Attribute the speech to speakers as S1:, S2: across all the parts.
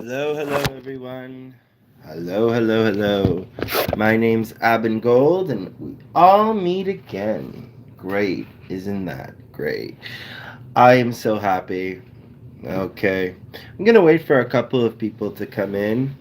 S1: Hello, hello, everyone. Hello, hello, hello. My name's Abin Gold, and we all meet again. Great, isn't that great? I am so happy. Okay, I'm gonna wait for a couple of people to come in.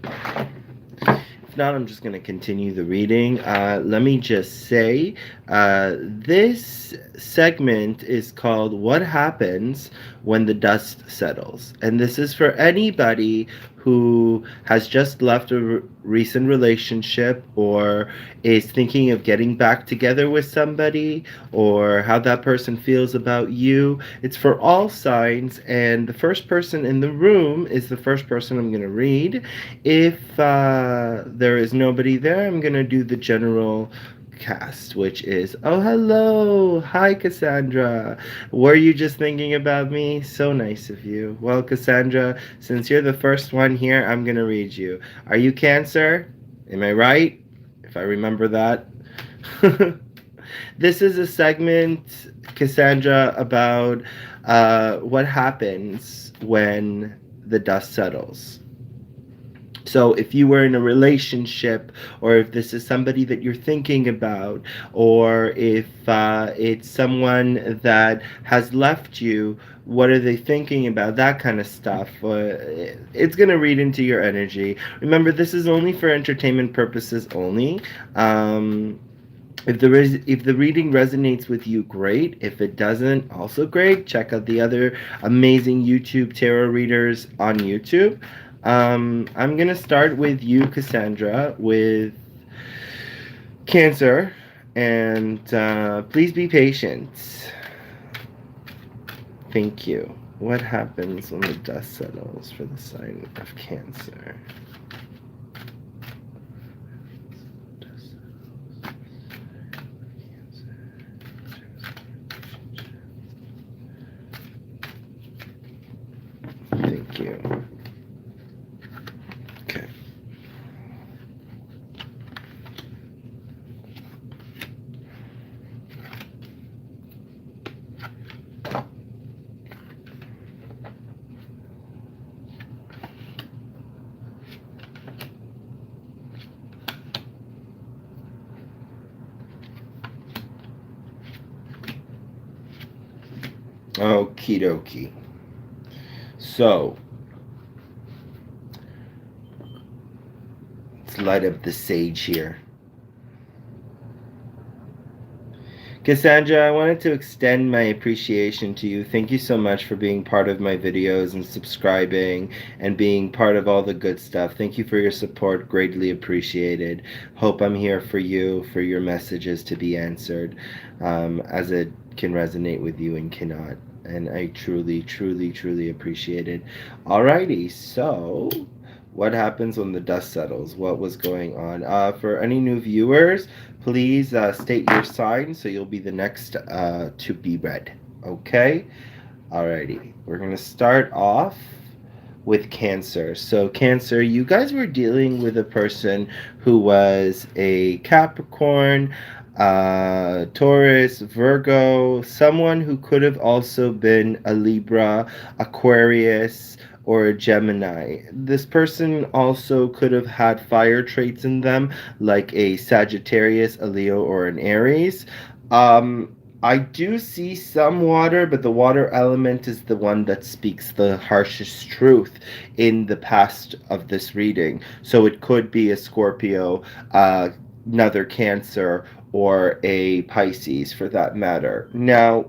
S1: If not, I'm just going to continue the reading. Let me just say this segment is called What Happens When the Dust Settles. And this is for anybody who has just left a recent relationship or is thinking of getting back together with somebody or how that person feels about you. It's for all signs, and the first person in the room is the first person I'm going to read. If there is nobody there, I'm going to do the general cast, which is, oh, hello. Hi, Cassandra. Were you just thinking about me? So nice of you. Well, Cassandra, since you're the first one here, I'm going to read you. Are you Cancer? Am I right? If I remember that. This is a segment, Cassandra, about what happens when the dust settles. So if you were in a relationship, or if this is somebody that you're thinking about, or if it's someone that has left you, what are they thinking about? That kind of stuff. It's going to read into your energy. Remember, this is only for entertainment purposes only. If the reading resonates with you, great. If it doesn't, also great. Check out the other amazing YouTube tarot readers on YouTube. I'm gonna start with you, Cassandra, with Cancer, and please be patient. Thank you. What happens when the dust settles for the sign of Cancer? Thank you. Okay. Okie dokie. So, let's light up the sage here. Cassandra, I wanted to extend my appreciation to you. Thank you so much for being part of my videos and subscribing and being part of all the good stuff. Thank you for your support. Greatly appreciated. Hope I'm here for you, for your messages to be answered, as it can resonate with you and cannot. And I truly, truly, truly appreciate it. Alrighty, so what happens when the dust settles? What was going on? For any new viewers, please state your sign so you'll be the next to be read. Okay? Alrighty. We're going to start off with Cancer. So, Cancer, you guys were dealing with a person who was a Capricorn, Taurus, Virgo, someone who could have also been a Libra, Aquarius, or a Gemini. This person also could have had fire traits in them, like a Sagittarius, a Leo, or an Aries. I do see some water, but the water element is the one that speaks the harshest truth in the past of this reading. So it could be a Scorpio, another Cancer, or a Pisces for that matter. Now,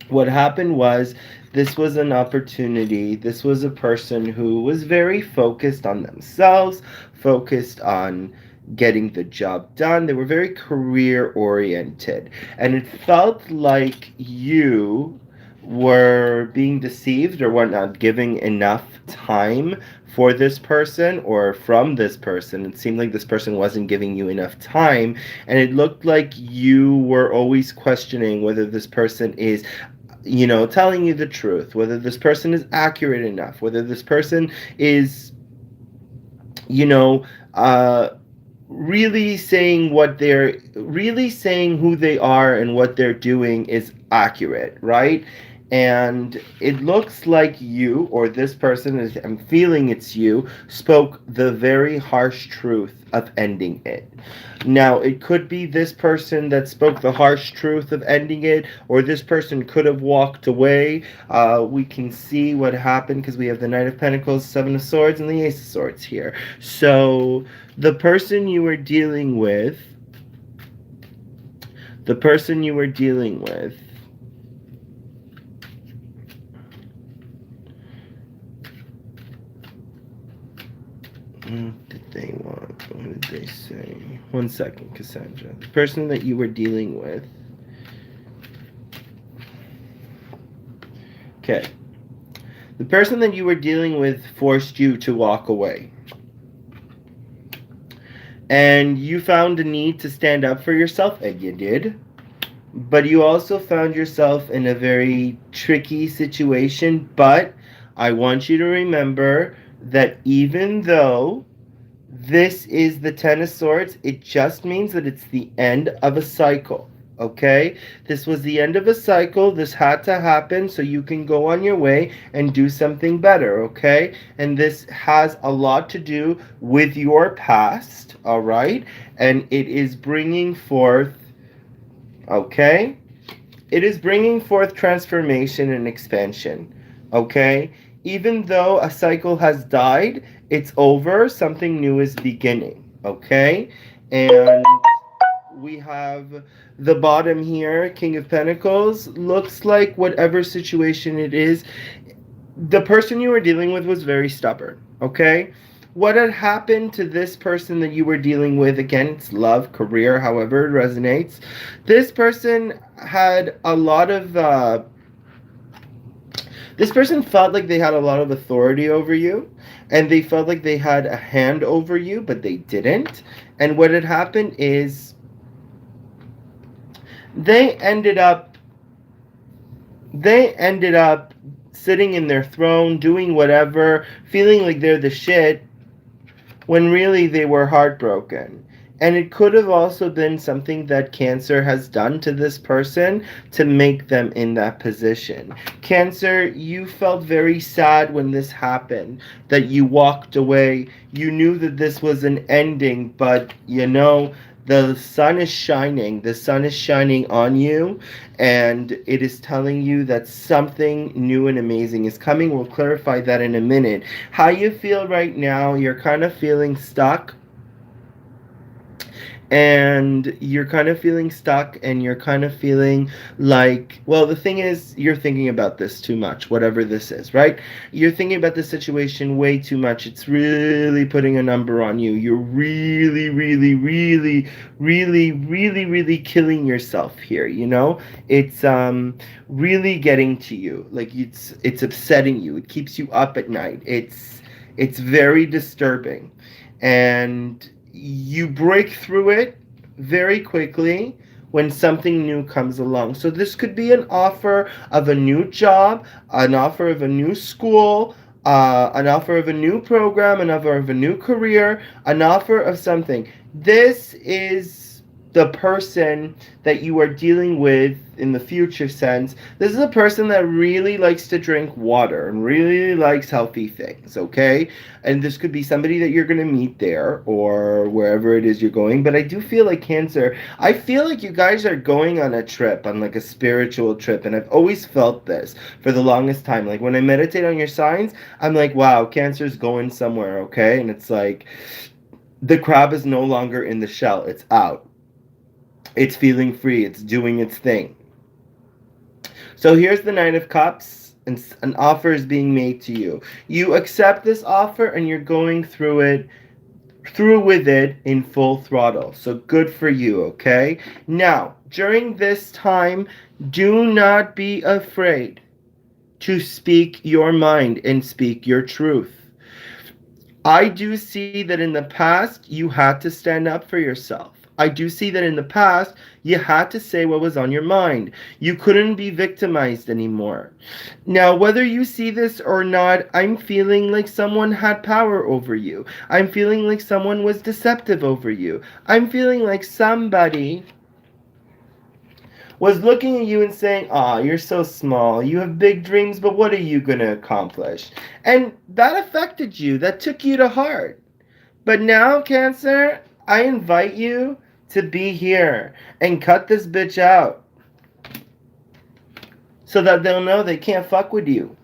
S1: what happened was this was an opportunity. This was a person who was very focused on themselves, focused on getting the job done. They were very career oriented. And it felt like you were being deceived or were not giving enough time for this person or from this person. It seemed like this person wasn't giving you enough time, and it looked like you were always questioning whether this person is telling you the truth, whether this person is accurate enough, whether this person is, you know, uh, really saying who they are and what they're doing is accurate, right? And it looks like you, or this person is, I'm feeling it's you, spoke the very harsh truth of ending it. Now, it could be this person that spoke the harsh truth of ending it, or this person could have walked away. We can see what happened because we have the Knight of Pentacles, Seven of Swords, and the Ace of Swords here. So, the person you were dealing with, the person you were dealing with, what did they want? What did they say? One second, Cassandra. The person that you were dealing with. Okay. The person that you were dealing with forced you to walk away. And you found a need to stand up for yourself, and you did. But you also found yourself in a very tricky situation. But I want you to remember that even though this is the Ten of Swords, it just means that it's the end of a cycle. Okay? This was the end of a cycle. This had to happen so you can go on your way and do something better. Okay? And this has a lot to do with your past. All right? And it is bringing forth, okay? It is bringing forth transformation and expansion. Okay? Even though a cycle has died, it's over, something new is beginning. Okay? And we have the bottom here, King of Pentacles. Looks like whatever situation it is, the person you were dealing with was very stubborn. Okay? What had happened to this person that you were dealing with, again, it's love, career, however it resonates. This person had a lot of this person felt like they had a lot of authority over you, and they felt like they had a hand over you, but they didn't. And what had happened is they ended up sitting in their throne, doing whatever, feeling like they're the shit, when really they were heartbroken. And it could have also been something that Cancer has done to this person to make them in that position. Cancer, you felt very sad when this happened, that you walked away. You knew that this was an ending, but you know, the sun is shining. The sun is shining on you, and it is telling you that something new and amazing is coming. We'll clarify that in a minute. How you feel right now, you're kind of feeling stuck. And you're kind of feeling stuck, and you're kind of feeling like, well, the thing is, you're thinking about this too much, whatever this is, right? You're thinking about the situation way too much. It's really putting a number on you. You're really, really, really, really, really, really killing yourself here, you know? It's really getting to you. Like, it's upsetting you. It keeps you up at night. It's very disturbing. And you break through it very quickly when something new comes along. So this could be an offer of a new job, an offer of a new school, an offer of a new program, an offer of a new career, an offer of something. This is the person that you are dealing with in the future sense. This is a person that really likes to drink water and really likes healthy things, okay? And this could be somebody that you're going to meet there or wherever it is you're going. But I do feel like Cancer, I feel like you guys are going on a trip, on like a spiritual trip. And I've always felt this for the longest time. Like when I meditate on your signs, I'm like, wow, Cancer's going somewhere, okay? And it's like the crab is no longer in the shell, it's out. It's feeling free. It's doing its thing. So here's the Nine of Cups, and an offer is being made to you. You accept this offer, and you're going through with it in full throttle. So good for you, okay? Now, during this time, do not be afraid to speak your mind and speak your truth. I do see that in the past, you had to stand up for yourself. I do see that in the past, you had to say what was on your mind. You couldn't be victimized anymore. Now, whether you see this or not, I'm feeling like someone had power over you. I'm feeling like someone was deceptive over you. I'm feeling like somebody was looking at you and saying, "Ah, you're so small. You have big dreams, but what are you going to accomplish?" And that affected you. That took you to heart. But now, Cancer, I invite you to be here and cut this bitch out so that they'll know they can't fuck with you.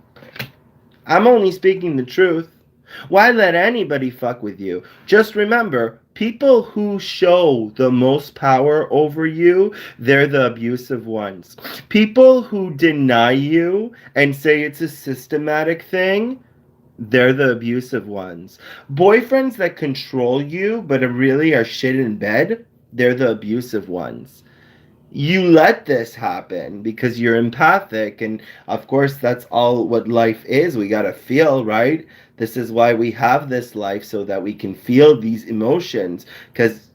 S1: I'm only speaking the truth. Why let anybody fuck with you? Just remember, people who show the most power over you, they're the abusive ones. People who deny you and say it's a systematic thing, they're the abusive ones. Boyfriends that control you but really are shit in bed, they're the abusive ones. You let this happen because you're empathic, and of course that's all what life is. We gotta feel, right? This is why we have this life, so that we can feel these emotions, because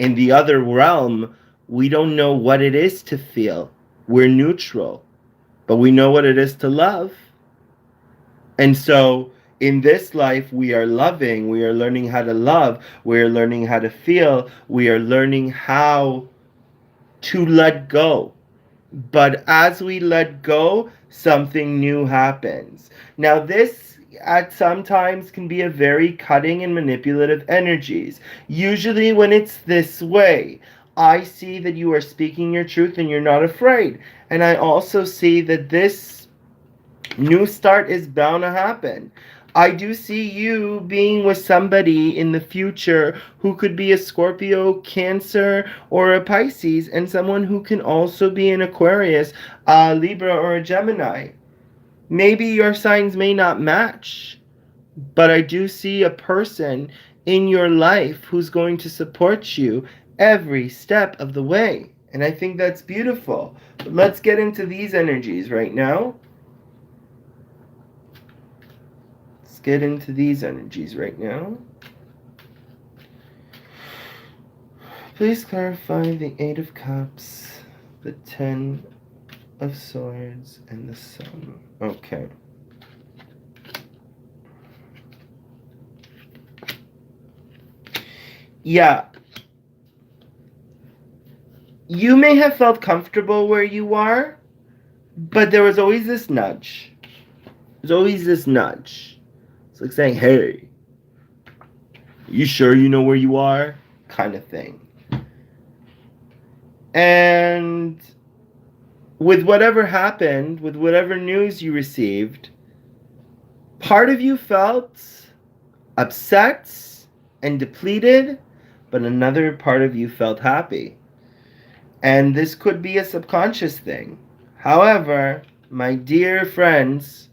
S1: in the other realm we don't know what it is to feel. We're neutral, but we know what it is to love. And so in this life, we are loving, we are learning how to love, we are learning how to feel, we are learning how to let go. But as we let go, something new happens. Now, this at sometimes can be a very cutting and manipulative energies. Usually, when it's this way, I see that you are speaking your truth and you're not afraid. And I also see that this new start is bound to happen. I do see you being with somebody in the future who could be a Scorpio, Cancer, or a Pisces, and someone who can also be an Aquarius, a Libra, or a Gemini. Maybe your signs may not match, but I do see a person in your life who's going to support you every step of the way. And I think that's beautiful. But let's get into these energies right now. Get into these energies right now. Please clarify the Eight of Cups, the Ten of Swords, and the Sun. Okay. Yeah. You may have felt comfortable where you are, but there was always this nudge. There's always this nudge. It's like saying, "Hey, you sure you know where you are?" kind of thing. And with whatever happened, with whatever news you received, part of you felt upset and depleted, but another part of you felt happy. And this could be a subconscious thing. However, my dear friends,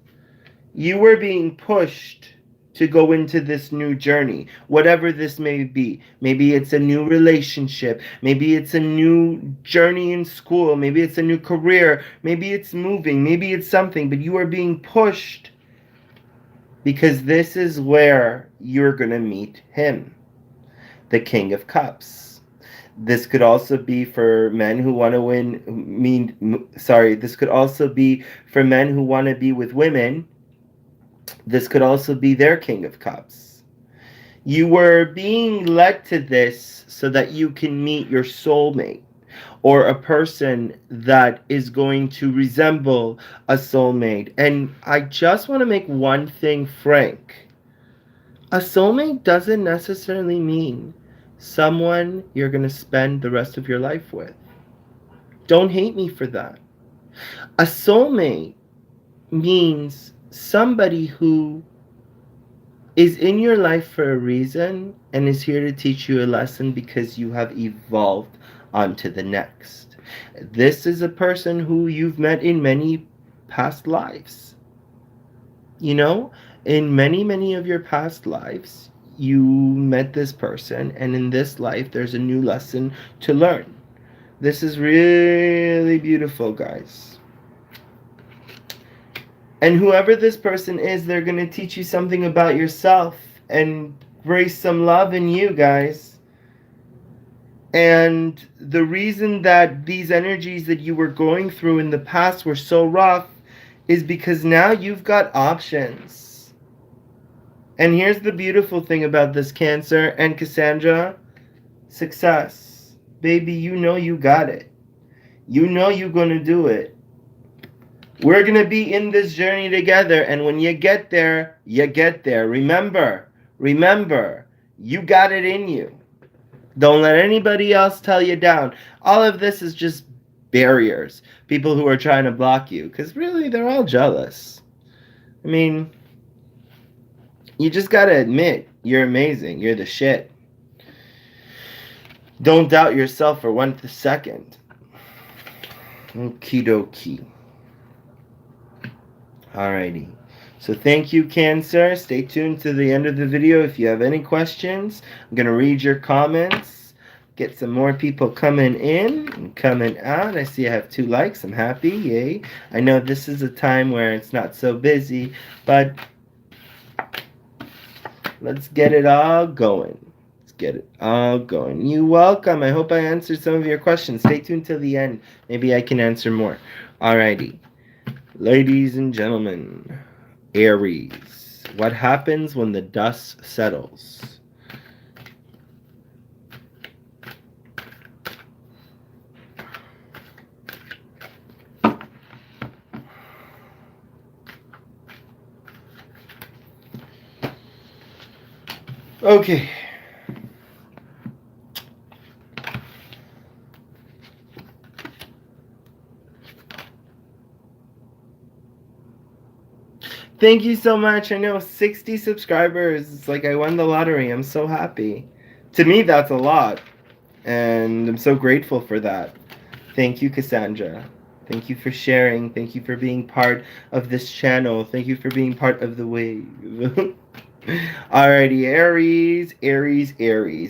S1: you were being pushed to go into this new journey, whatever this may be. Maybe it's a new relationship. Maybe it's a new journey in school. Maybe it's a new career. Maybe it's moving. Maybe it's something. But you are being pushed because this is where you're going to meet him, the King of Cups. This could also be for men who want to this could also be for men who want to be with women. This could also be their King of Cups. You were being led to this so that you can meet your soulmate, or a person that is going to resemble a soulmate. And I just want to make one thing frank. A soulmate doesn't necessarily mean someone you're going to spend the rest of your life with. Don't hate me for that. A soulmate means somebody who is in your life for a reason and is here to teach you a lesson because you have evolved onto the next. This is a person who you've met in many past lives. You know, in many of your past lives, you met this person, and in this life, there's a new lesson to learn. This is really beautiful, guys. And whoever this person is, they're going to teach you something about yourself and raise some love in you, guys. And the reason that these energies that you were going through in the past were so rough is because now you've got options. And here's the beautiful thing about this, Cancer and Cassandra. Success. Baby, you know you got it. You know you're going to do it. We're going to be in this journey together, and when you get there, you get there. Remember, you got it in you. Don't let anybody else tell you down. All of this is just barriers. People who are trying to block you, because really, they're all jealous. I mean, you just got to admit, you're amazing. You're the shit. Don't doubt yourself for 1 second. Okie dokie. Alrighty. So thank you, Cancer. Stay tuned to the end of the video if you have any questions. I'm going to read your comments. Get some more people coming in and coming out. I see I have 2 likes. I'm happy. Yay. I know this is a time where it's not so busy, but let's get it all going. Get it all going. You're welcome. I hope I answered some of your questions. Stay tuned till the end. Maybe I can answer more. Alrighty. Ladies and gentlemen, Aries. What happens when the dust settles? Okay. Thank you so much. I know 60 subscribers. It's like I won the lottery. I'm so happy. To me, that's a lot. And I'm so grateful for that. Thank you, Cassandra. Thank you for sharing. Thank you for being part of this channel. Thank you for being part of the wave. Alrighty, Aries.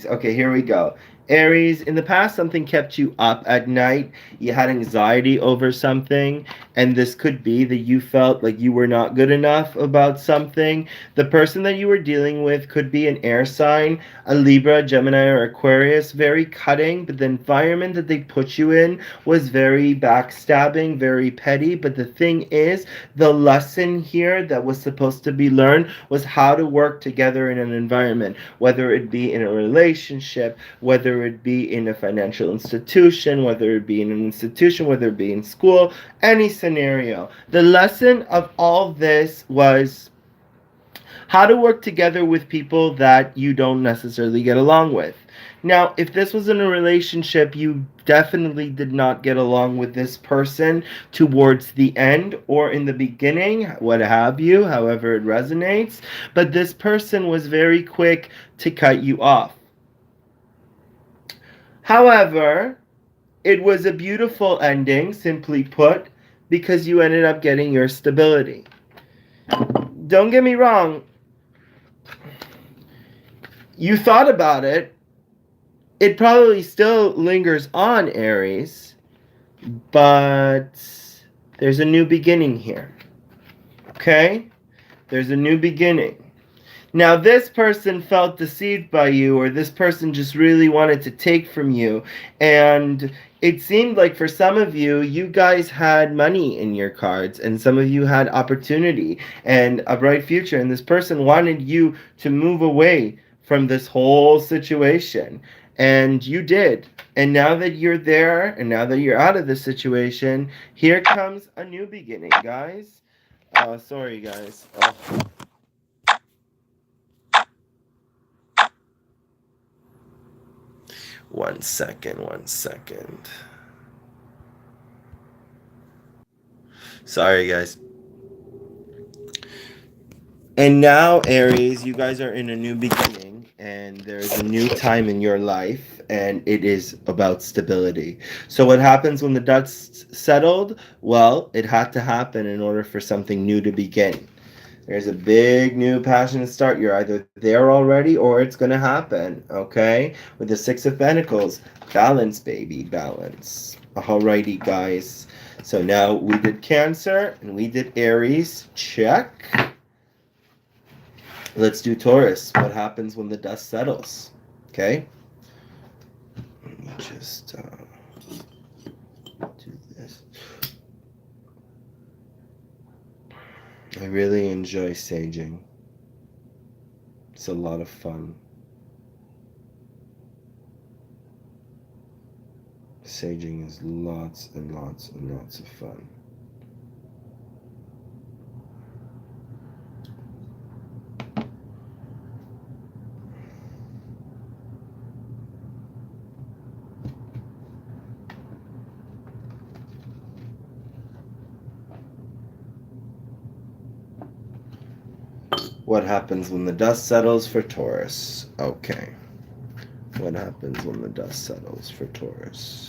S1: Okay, here we go. Aries, in the past, something kept you up at night. You had anxiety over something, and this could be that you felt like you were not good enough about something. The person that you were dealing with could be an air sign, a Libra, Gemini, or Aquarius. Very cutting, but the environment that they put you in was very backstabbing, very petty. But the thing is, the lesson here that was supposed to be learned was how to work together in an environment, whether it be in a relationship, whether it be in a financial institution, whether it be in an institution, whether it be in school, any scenario. The lesson of all this was how to work together with people that you don't necessarily get along with. Now, if this was in a relationship, you definitely did not get along with this person towards the end or in the beginning, what have you, however it resonates. But this person was very quick to cut you off. However, it was a beautiful ending, simply put, because you ended up getting your stability. Don't get me wrong. You thought about it. It probably still lingers on, Aries, but there's a new beginning here. Okay? There's a new beginning. Now, this person felt deceived by you, or this person just really wanted to take from you, and it seemed like for some of you, you guys had money in your cards, and some of you had opportunity and a bright future, and this person wanted you to move away from this whole situation, and you did. And now that you're there, and now that you're out of this situation, here comes a new beginning, guys. Sorry, guys. 1 second, 1 second. Sorry, guys. And now, Aries, you guys are in a new beginning, and there's a new time in your life, and it is about stability. So what happens when the dust settled? Well, it had to happen in order for something new to begin. There's a big new passionate start. You're either there already or it's going to happen, okay? With the 6 of Pentacles. Balance, baby, balance. Alrighty, guys. So now we did Cancer and we did Aries. Check. Let's do Taurus. What happens when the dust settles? Okay? Let me just do this. I really enjoy saging. It's a lot of fun. Saging is lots and lots and lots of fun. What happens when the dust settles for Taurus? Okay. What happens when the dust settles for Taurus?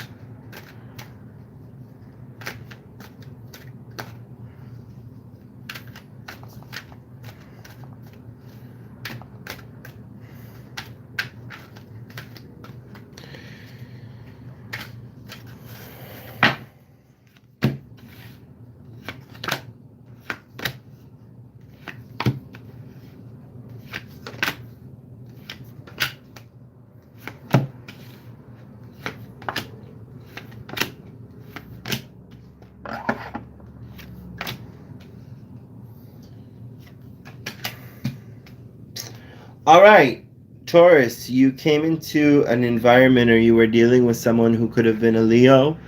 S1: All right, Taurus, you came into an environment or you were dealing with someone who could have been a Leo,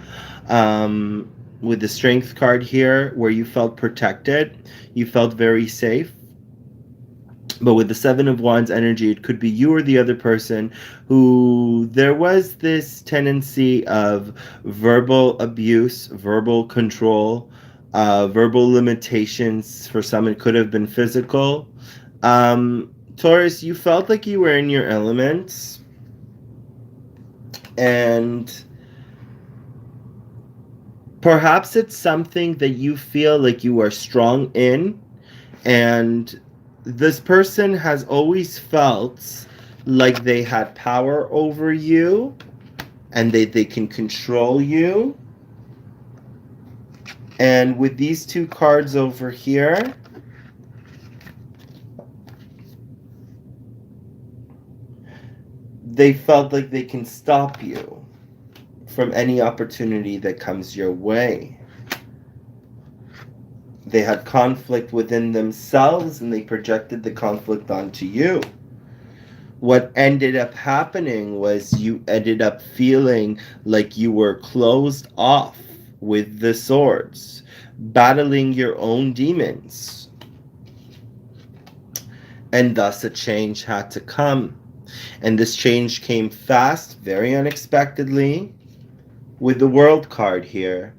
S1: with the Strength card here, where you felt protected, you felt very safe. But with the Seven of Wands energy, it could be you or the other person who there was this tendency of verbal abuse, verbal control, verbal limitations. For some, it could have been physical. Taurus, you felt like you were in your elements, and perhaps it's something that you feel like you are strong in, and this person has always felt like they had power over you and they can control you. And with these two cards over here, they felt like they can stop you from any opportunity that comes your way. They had conflict within themselves and they projected the conflict onto you. What ended up happening was you ended up feeling like you were closed off with the swords, battling your own demons. And thus a change had to come. And this change came fast, very unexpectedly, with the World card here.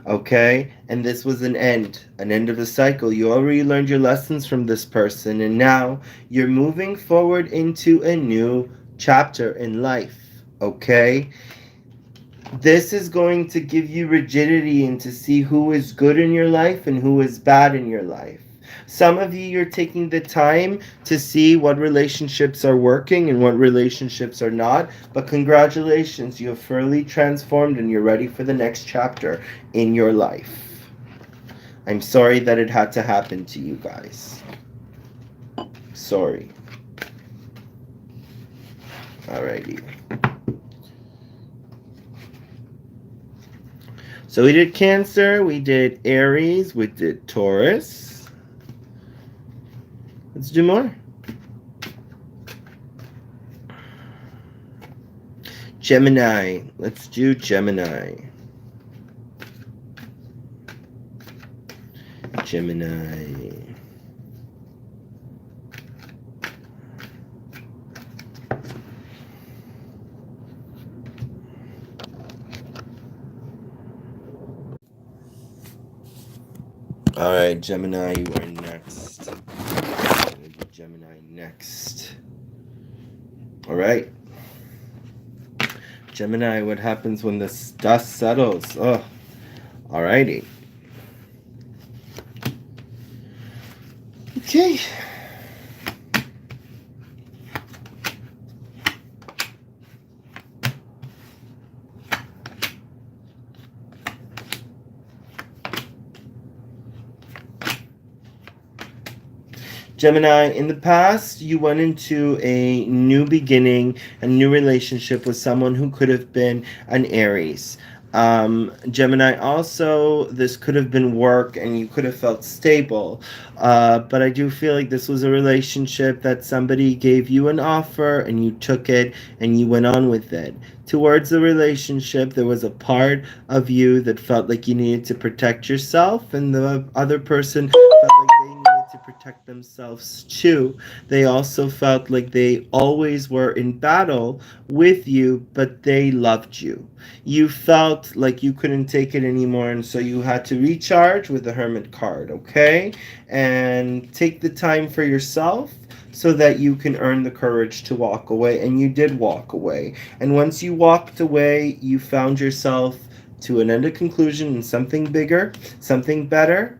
S1: Okay? And this was an end of a cycle. You already learned your lessons from this person, and now you're moving forward into a new chapter in life. Okay? This is going to give you rigidity and to see who is good in your life and who is bad in your life. Some of you, you're taking the time to see what relationships are working and what relationships are not. But congratulations, you have fully transformed and you're ready for the next chapter in your life. I'm sorry that it had to happen to you guys. Sorry. Alrighty. So we did Cancer, we did Aries, we did Taurus. Let's do more. Gemini. Let's do Gemini. Gemini. All right, Gemini, you are next. Gemini next. All right. Gemini, what happens when the dust settles? Oh, all righty. Okay. Gemini, in the past, you went into a new beginning, a new relationship with someone who could have been an Aries. Gemini, also, this could have been work and you could have felt stable. But I do feel like this was a relationship that somebody gave you an offer and you took it and you went on with it. Towards the relationship, there was a part of you that felt like you needed to protect yourself, and the other person felt like they needed to protect themselves too. They also felt like they always were in battle with you, but they loved you. You felt like you couldn't take it anymore, and so you had to recharge with the Hermit card, okay? And take the time for yourself so that you can earn the courage to walk away. And you did walk away. And once you walked away, you found yourself to an end of conclusion and something bigger, something better,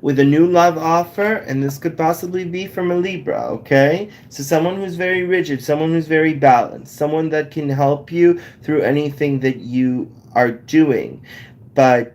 S1: with a new love offer, and this could possibly be from a Libra, okay? So someone who's very rigid, someone who's very balanced, someone that can help you through anything that you are doing. But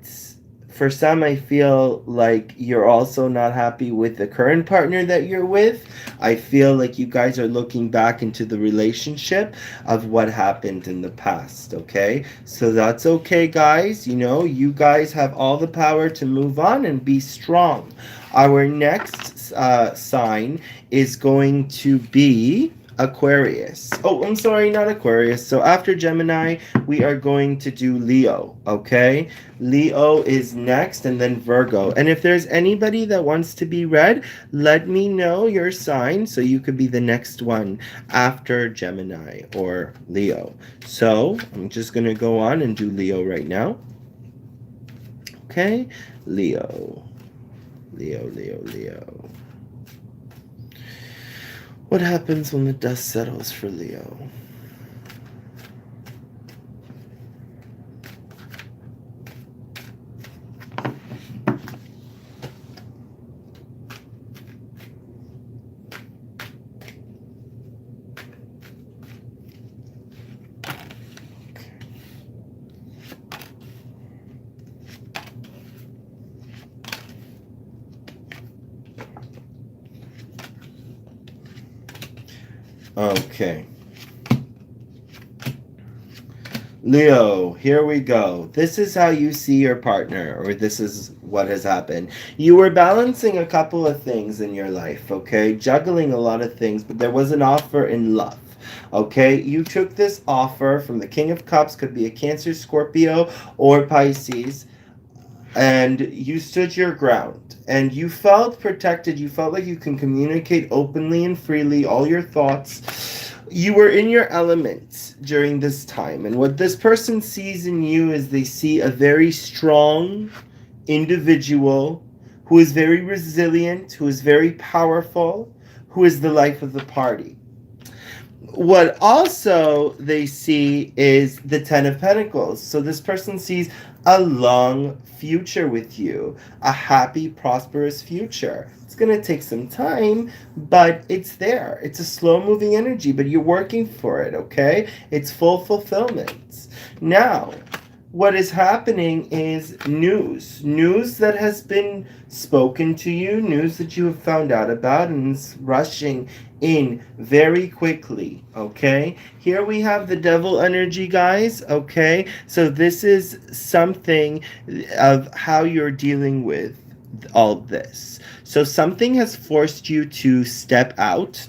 S1: for some, I feel like you're also not happy with the current partner that you're with. I feel like you guys are looking back into the relationship of what happened in the past, okay? So that's okay, guys. You know, you guys have all the power to move on and be strong. Our next sign is going to be Aquarius. Oh, I'm sorry, not Aquarius. So after Gemini, we are going to do Leo, okay? Leo is next, and then Virgo. And if there's anybody that wants to be read, let me know your sign so you could be the next one after Gemini or Leo. So I'm just going to go on and do Leo right now. Okay, Leo. Leo, Leo, Leo. What happens when the dust settles for Leo? Okay. Leo, here we go. This is how you see your partner, or this is what has happened. You were balancing a couple of things in your life, okay? Juggling a lot of things, but there was an offer in love. Okay, you took this offer from the King of Cups, could be a Cancer, Scorpio, or Pisces, and you stood your ground and you felt protected. You felt like you can communicate openly and freely all your thoughts. You were in your element during this time, and what this person sees in you is they see a very strong individual who is very resilient, who is very powerful, who is the life of the party. What also they see is the Ten of Pentacles. So this person sees a long future with you, a happy, prosperous future. It's going to take some time, but it's there. It's a slow-moving energy, but you're working for it, okay? It's full fulfillment. Now, what is happening is news that has been spoken to you, news that you have found out about, and it's rushing in very quickly, okay? Here we have the devil energy, guys, okay? So this is something of how you're dealing with all this. So something has forced you to step out,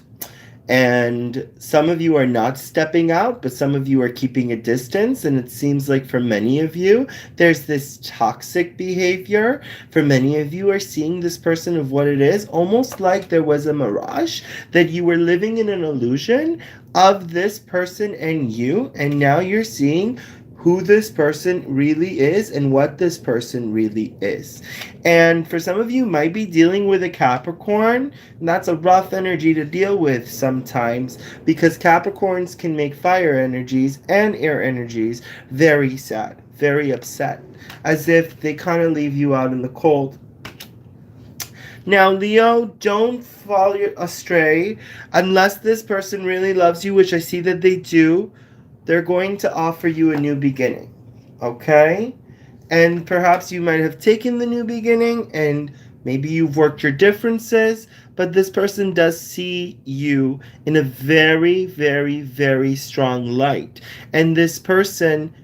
S1: and some of you are not stepping out, but some of you are keeping a distance. And it seems like for many of you, there's this toxic behavior. For many of you are seeing this person of what it is, almost like there was a mirage, that you were living in an illusion of this person and you. And now you're seeing who this person really is and what this person really is. And for some of you might be dealing with a Capricorn, and that's a rough energy to deal with sometimes, because Capricorns can make fire energies and air energies very sad, very upset, as if they kind of leave you out in the cold. Now, Leo, don't fall astray. Unless this person really loves you, which I see that they do, they're going to offer you a new beginning, okay? And perhaps you might have taken the new beginning and maybe you've worked your differences, but this person does see you in a very, very, very strong light. And this person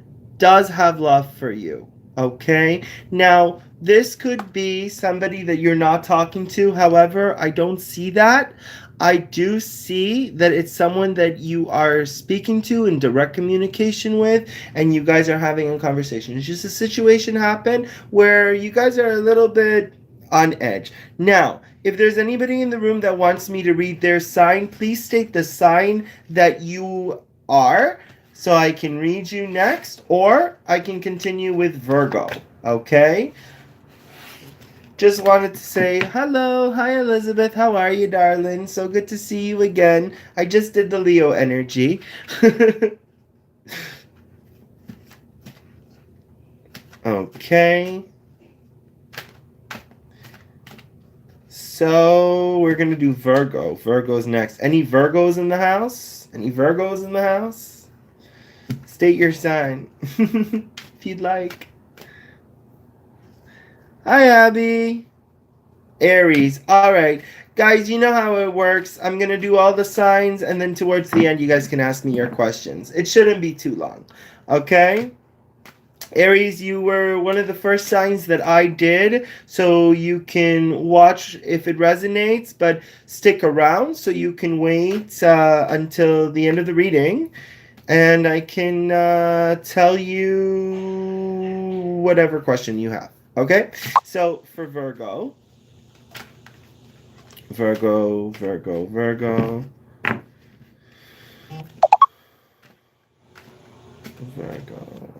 S1: does have love for you. Okay? Now, this could be somebody that you're not talking to. However, I don't see that. I do see that it's someone that you are speaking to in direct communication with, and you guys are having a conversation. It's just a situation happened where you guys are a little bit on edge. Now, if there's anybody in the room that wants me to read their sign, please state the sign that you are so I can read you next, or I can continue with Virgo. Okay? Just wanted to say hello. Hi, Elizabeth. How are you, darling? So good to see you again. I just did the Leo energy. Okay. So we're going to do Virgo. Virgo's next. Any Virgos in the house? Any Virgos in the house? State your sign if you'd like. Hi, Abby. Aries. All right. Guys, you know how it works. I'm going to do all the signs, and then towards the end, you guys can ask me your questions. It shouldn't be too long. Okay? Aries, you were one of the first signs that I did, so you can watch if it resonates, but stick around so you can wait until the end of the reading, and I can tell you whatever question you have. Okay? So for Virgo, Virgo, Virgo, Virgo, Virgo,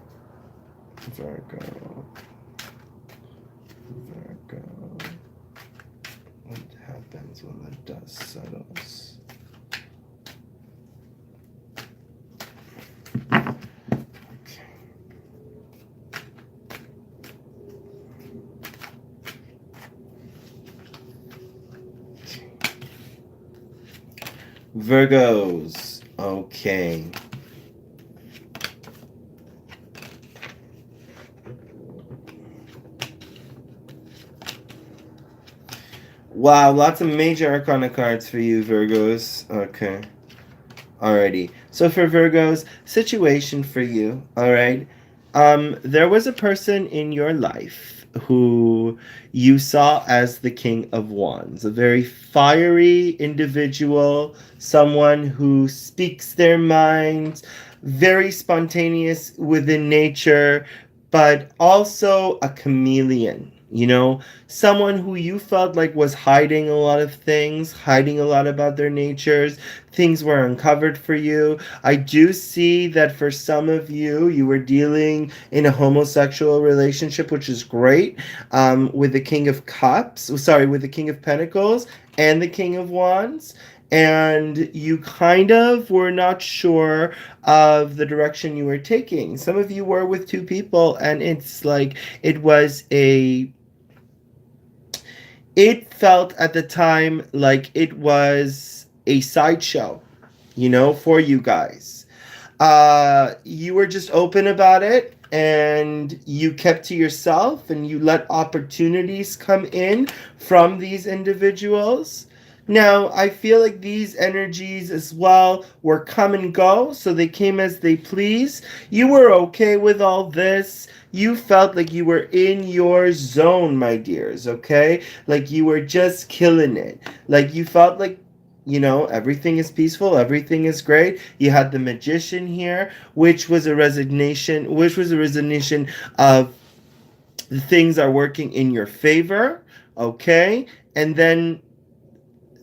S1: Virgo, Virgo. What happens when the dust settles? Okay. Virgos. Okay. Wow, lots of major arcana cards for you, Virgos. Okay. Alrighty. So for Virgos, situation for you, alright? There was a person in your life who you saw as the King of Wands, a very fiery individual, someone who speaks their mind, very spontaneous within nature, but also a chameleon. You know, someone who you felt like was hiding a lot of things, hiding a lot about their natures. Things were uncovered for you. I do see that for some of you, you were dealing in a homosexual relationship, which is great, with the King of Cups, sorry, with the King of Pentacles and the King of Wands. And you kind of were not sure of the direction you were taking. Some of you were with two people, and it's like it felt at the time like it was a sideshow, you know, for you guys. You were just open about it, and you kept to yourself, and you let opportunities come in from these individuals. Now, I feel like these energies as well were come and go, so they came as they please. You were okay with all this. You felt like you were in your zone, my dears, okay? Like you were just killing it. Like you felt like, you know, everything is peaceful, everything is great. You had the Magician here, which was a resignation of the things are working in your favor, okay? And then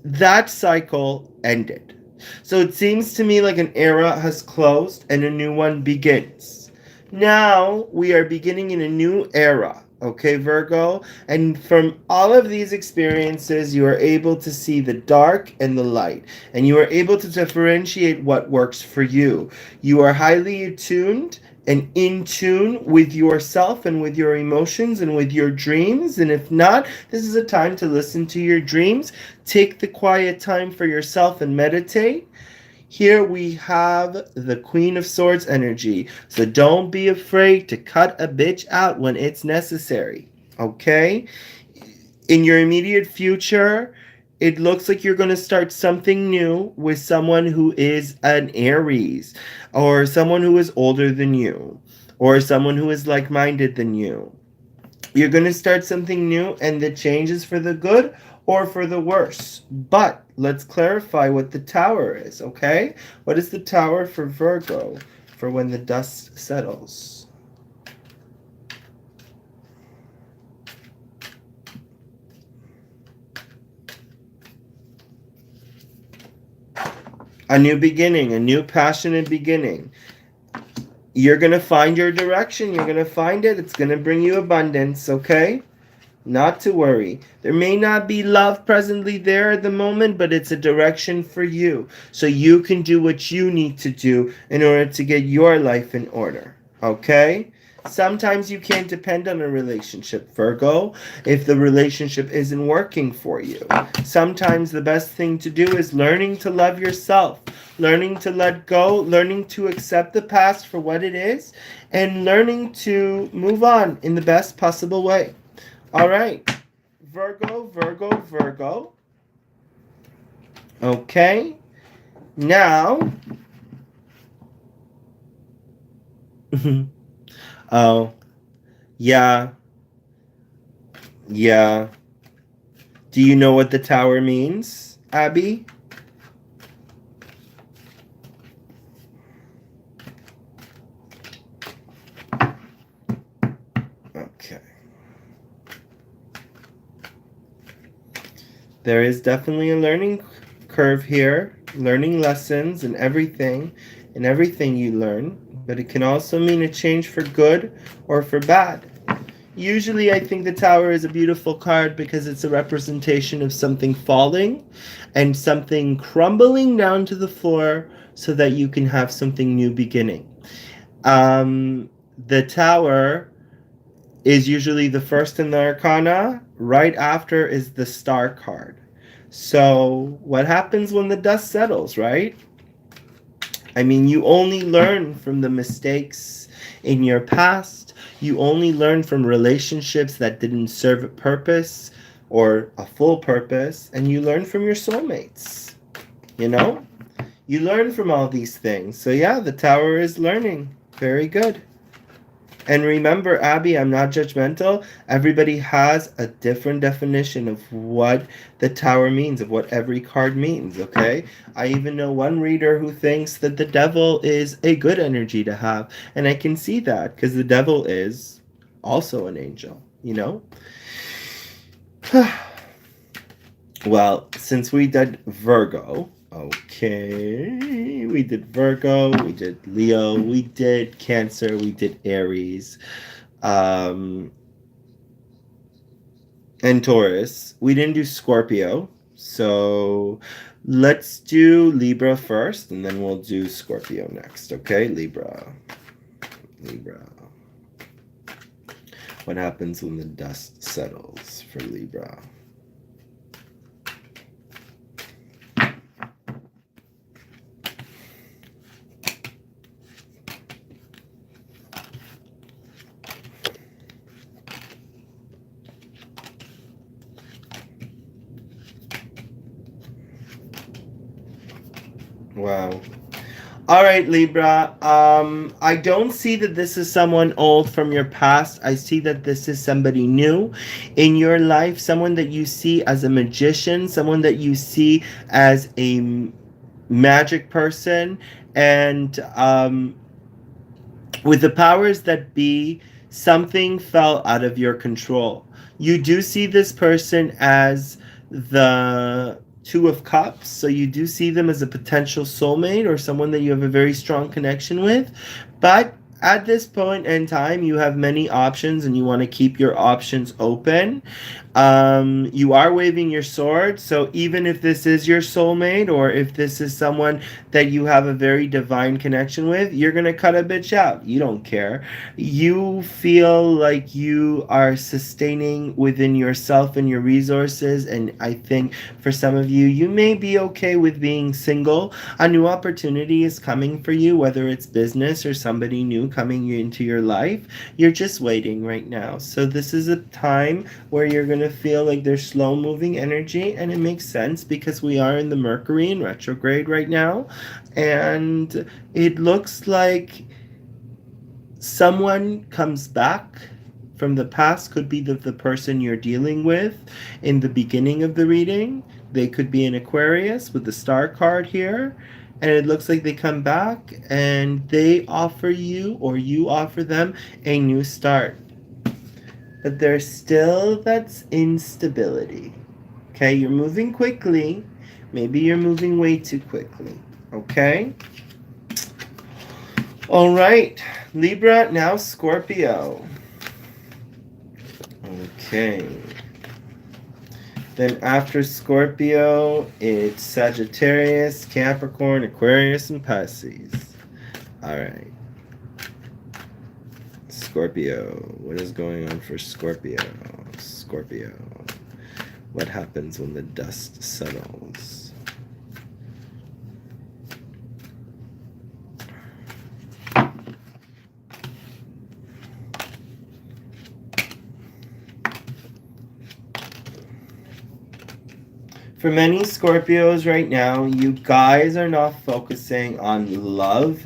S1: that cycle ended. So it seems to me like an era has closed and a new one begins. Now we are beginning in a new era. Okay, Virgo? And from all of these experiences, you are able to see the dark and the light. And you are able to differentiate what works for you. You are highly attuned and in tune with yourself and with your emotions and with your dreams. And if not, this is a time to listen to your dreams. Take the quiet time for yourself and meditate. Here we have the Queen of Swords energy. So don't be afraid to cut a bitch out when it's necessary. Okay? In your immediate future, it looks like you're going to start something new with someone who is an Aries or someone who is older than you. or someone who is like-minded than you. You're going to start something new, and the change is for the good or for the worse. But let's clarify what the tower is, okay? What is the tower for Virgo for when the dust settles? A new beginning, a new passionate beginning. You're going to find your direction. You're going to find it. It's going to bring you abundance, okay? Not to worry. There may not be love presently there at the moment, but it's a direction for you. So you can do what you need to do in order to get your life in order. Okay? Sometimes you can't depend on a relationship, Virgo, if the relationship isn't working for you. Sometimes the best thing to do is learning to love yourself, learning to let go, learning to accept the past for what it is, and learning to move on in the best possible way. All right. Virgo, Virgo, Virgo. Okay. Now. Oh, yeah. Yeah. Do you know what the tower means, Abby? Okay. There is definitely a learning curve here, learning lessons and everything you learn, but it can also mean a change for good or for bad. Usually I think the tower is a beautiful card because it's a representation of something falling and something crumbling down to the floor so that you can have something new beginning. The tower is usually the first in the arcana. Right after is the star card. So what happens when the dust settles, right? I mean, you only learn from the mistakes in your past. You only learn from relationships that didn't serve a purpose or a full purpose. And you learn from your soulmates. You know? You learn from all these things. So yeah, the tower is learning. Very good. And remember, Abby, I'm not judgmental. Everybody has a different definition of what the tower means, of what every card means, okay? I even know one reader who thinks that the devil is a good energy to have. And I can see that because the devil is also an angel, you know? Well, since we did Virgo, okay, we did Virgo, we did Leo, we did Cancer, we did Aries, and Taurus. We didn't do Scorpio, so let's do Libra first, and then we'll do Scorpio next, okay? Libra. What happens when the dust settles for Libra? Wow. All right, Libra. I don't see that this is someone old from your past. I see that this is somebody new in your life, someone that you see as a magician, someone that you see as a magic person, and with the powers that be, something fell out of your control. You do see this person as the Two of Cups, so you do see them as a potential soulmate or someone that you have a very strong connection with. But at this point in time, you have many options and you want to keep your options open. You are waving your sword, so even if this is your soulmate or if this is someone that you have a very divine connection with, you're gonna cut a bitch out. You don't care. You feel like you are sustaining within yourself and your resources, and I think for some of you, you may be okay with being single. A new opportunity is coming for you, whether it's business or somebody new coming into your life. You're just waiting right now. So this is a time where you're going to feel like there's slow moving energy, and it makes sense because we are in the Mercury in retrograde right now, and it looks like someone comes back from the past. Could be the person you're dealing with in the beginning of the reading. They could be an Aquarius with the star card here. And it looks like they come back and they offer you, or you offer them, a new start. But there's still that instability. Okay, you're moving quickly. Maybe you're moving way too quickly. Okay? All right, Libra, now Scorpio. Okay. Then after Scorpio, it's Sagittarius, Capricorn, Aquarius, and Pisces. All right. Scorpio. What is going on for Scorpio? Scorpio. What happens when the dust settles? For many Scorpios right now, you guys are not focusing on love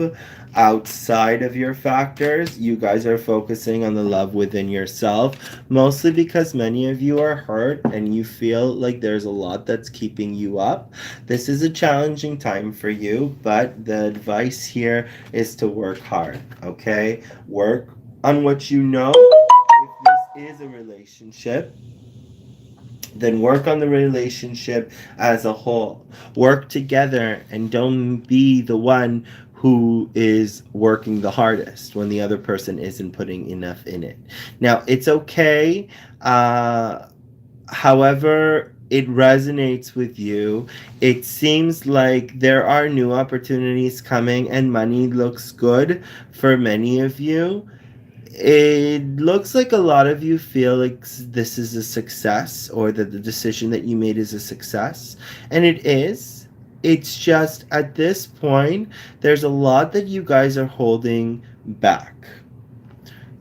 S1: outside of your factors. You guys are focusing on the love within yourself, mostly because many of you are hurt and you feel like there's a lot that's keeping you up. This is a challenging time for you, but the advice here is to work hard, okay? Work on what you know. If this is a relationship, then work on the relationship as a whole. Work together and don't be the one who is working the hardest when the other person isn't putting enough in it. Now, it's okay. However, it resonates with you. It seems like there are new opportunities coming and money looks good for many of you. It looks like a lot of you feel like this is a success, or that the decision that you made is a success. And it is. It's just at this point, there's a lot that you guys are holding back.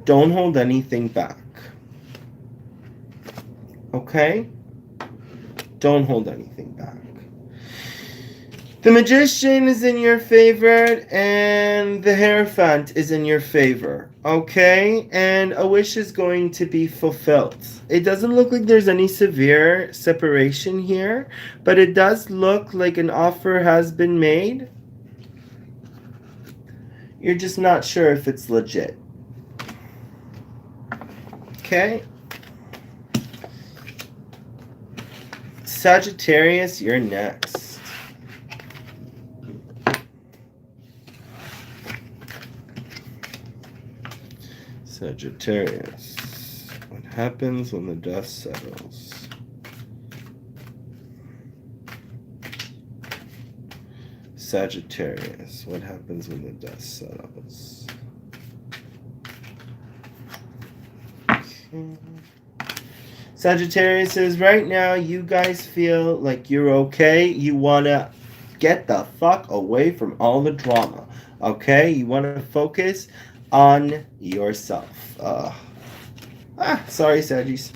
S1: Don't hold anything back. Okay? Don't hold anything back. The Magician is in your favor, and the Hierophant is in your favor. Okay? And a wish is going to be fulfilled. It doesn't look like there's any severe separation here, but it does look like an offer has been made. You're just not sure if it's legit. Okay? Sagittarius, you're next. Sagittarius. What happens when the dust settles? Sagittarius. What happens when the dust settles? Okay. Sagittarius says right now you guys feel like you're okay. You want to get the fuck away from all the drama. Okay? You want to focus on yourself. Sorry, Saggies.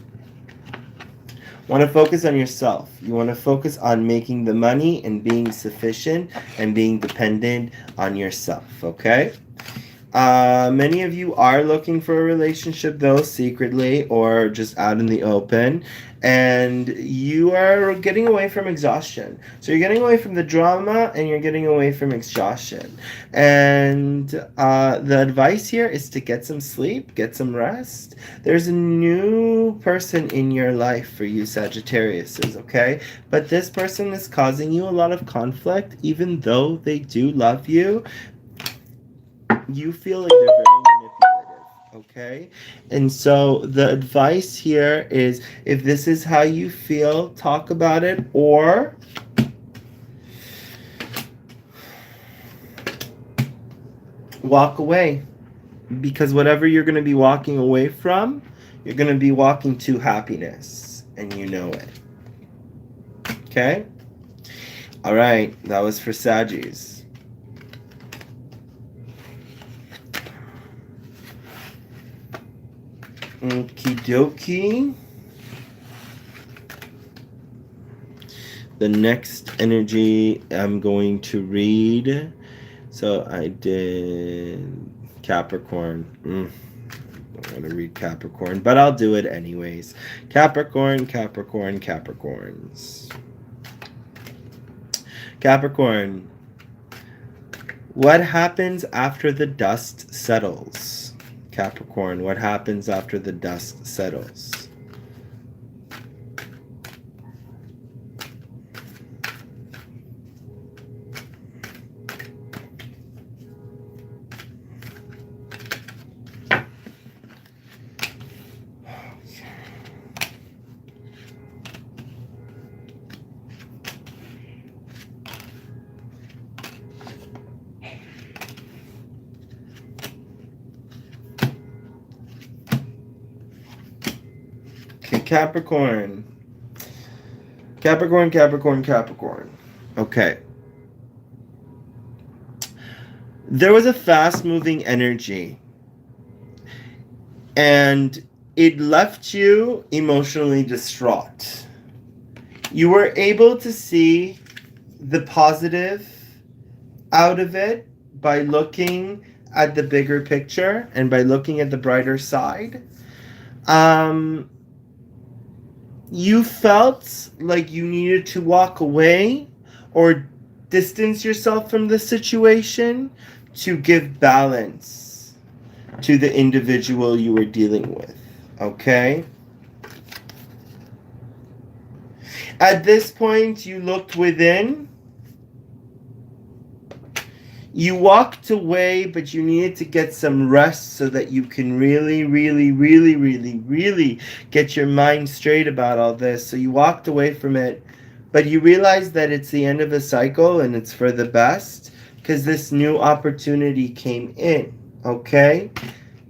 S1: Want to focus on yourself. You want to focus on making the money and being sufficient and being dependent on yourself, okay? Many of you are looking for a relationship, though, secretly or just out in the open. And you are getting away from exhaustion. So you're getting away from the drama and you're getting away from exhaustion. And the advice here is to get some sleep, get some rest. There's a new person in your life for you, Sagittariuses, okay? But this person is causing you a lot of conflict, even though they do love you. You feel like they're very manipulative, okay? And so the advice here is, if this is how you feel, talk about it, or walk away. Because whatever you're going to be walking away from, you're going to be walking to happiness, and you know it. Okay? All right, that was for Saggies. Okie dokie. The next energy I'm going to read. So I did Capricorn. Don't want to read Capricorn, but I'll do it anyways. Capricorn, Capricorn, Capricorns. Capricorn. What happens after the dust settles? Capricorn, what happens after the dust settles? Capricorn. Capricorn, Capricorn, Capricorn. Okay. There was a fast-moving energy, and it left you emotionally distraught. You were able to see the positive out of it by looking at the bigger picture and by looking at the brighter side. You felt like you needed to walk away or distance yourself from the situation to give balance to the individual you were dealing with. Okay? At this point, you looked within. You walked away, but you needed to get some rest so that you can really get your mind straight about all this. So you walked away from it, but you realized that it's the end of a cycle and it's for the best because this new opportunity came in, okay?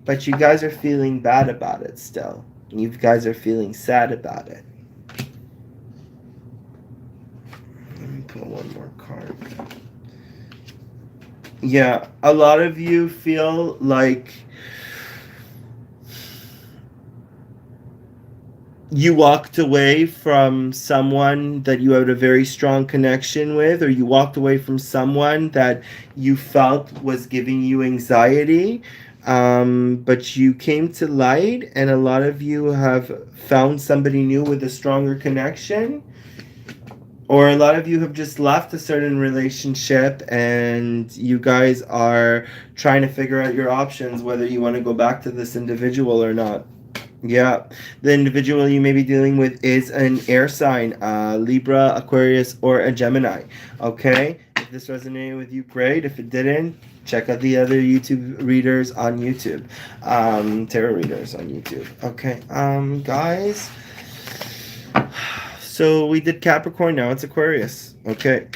S1: But you guys are feeling bad about it still. You guys are feeling sad about it. Let me pull one more card. Yeah, a lot of you feel like you walked away from someone that you had a very strong connection with, or you walked away from someone that you felt was giving you anxiety, but you came to light, and a lot of you have found somebody new with a stronger connection. Or a lot of you have just left a certain relationship and you guys are trying to figure out your options, whether you want to go back to this individual or not. Yeah, the individual you may be dealing with is an air sign, Libra, Aquarius, or a Gemini. Okay, if this resonated with you, great. If it didn't, check out the other YouTube readers on YouTube, tarot readers on YouTube. Okay, guys. So we did Capricorn, now it's Aquarius. Okay.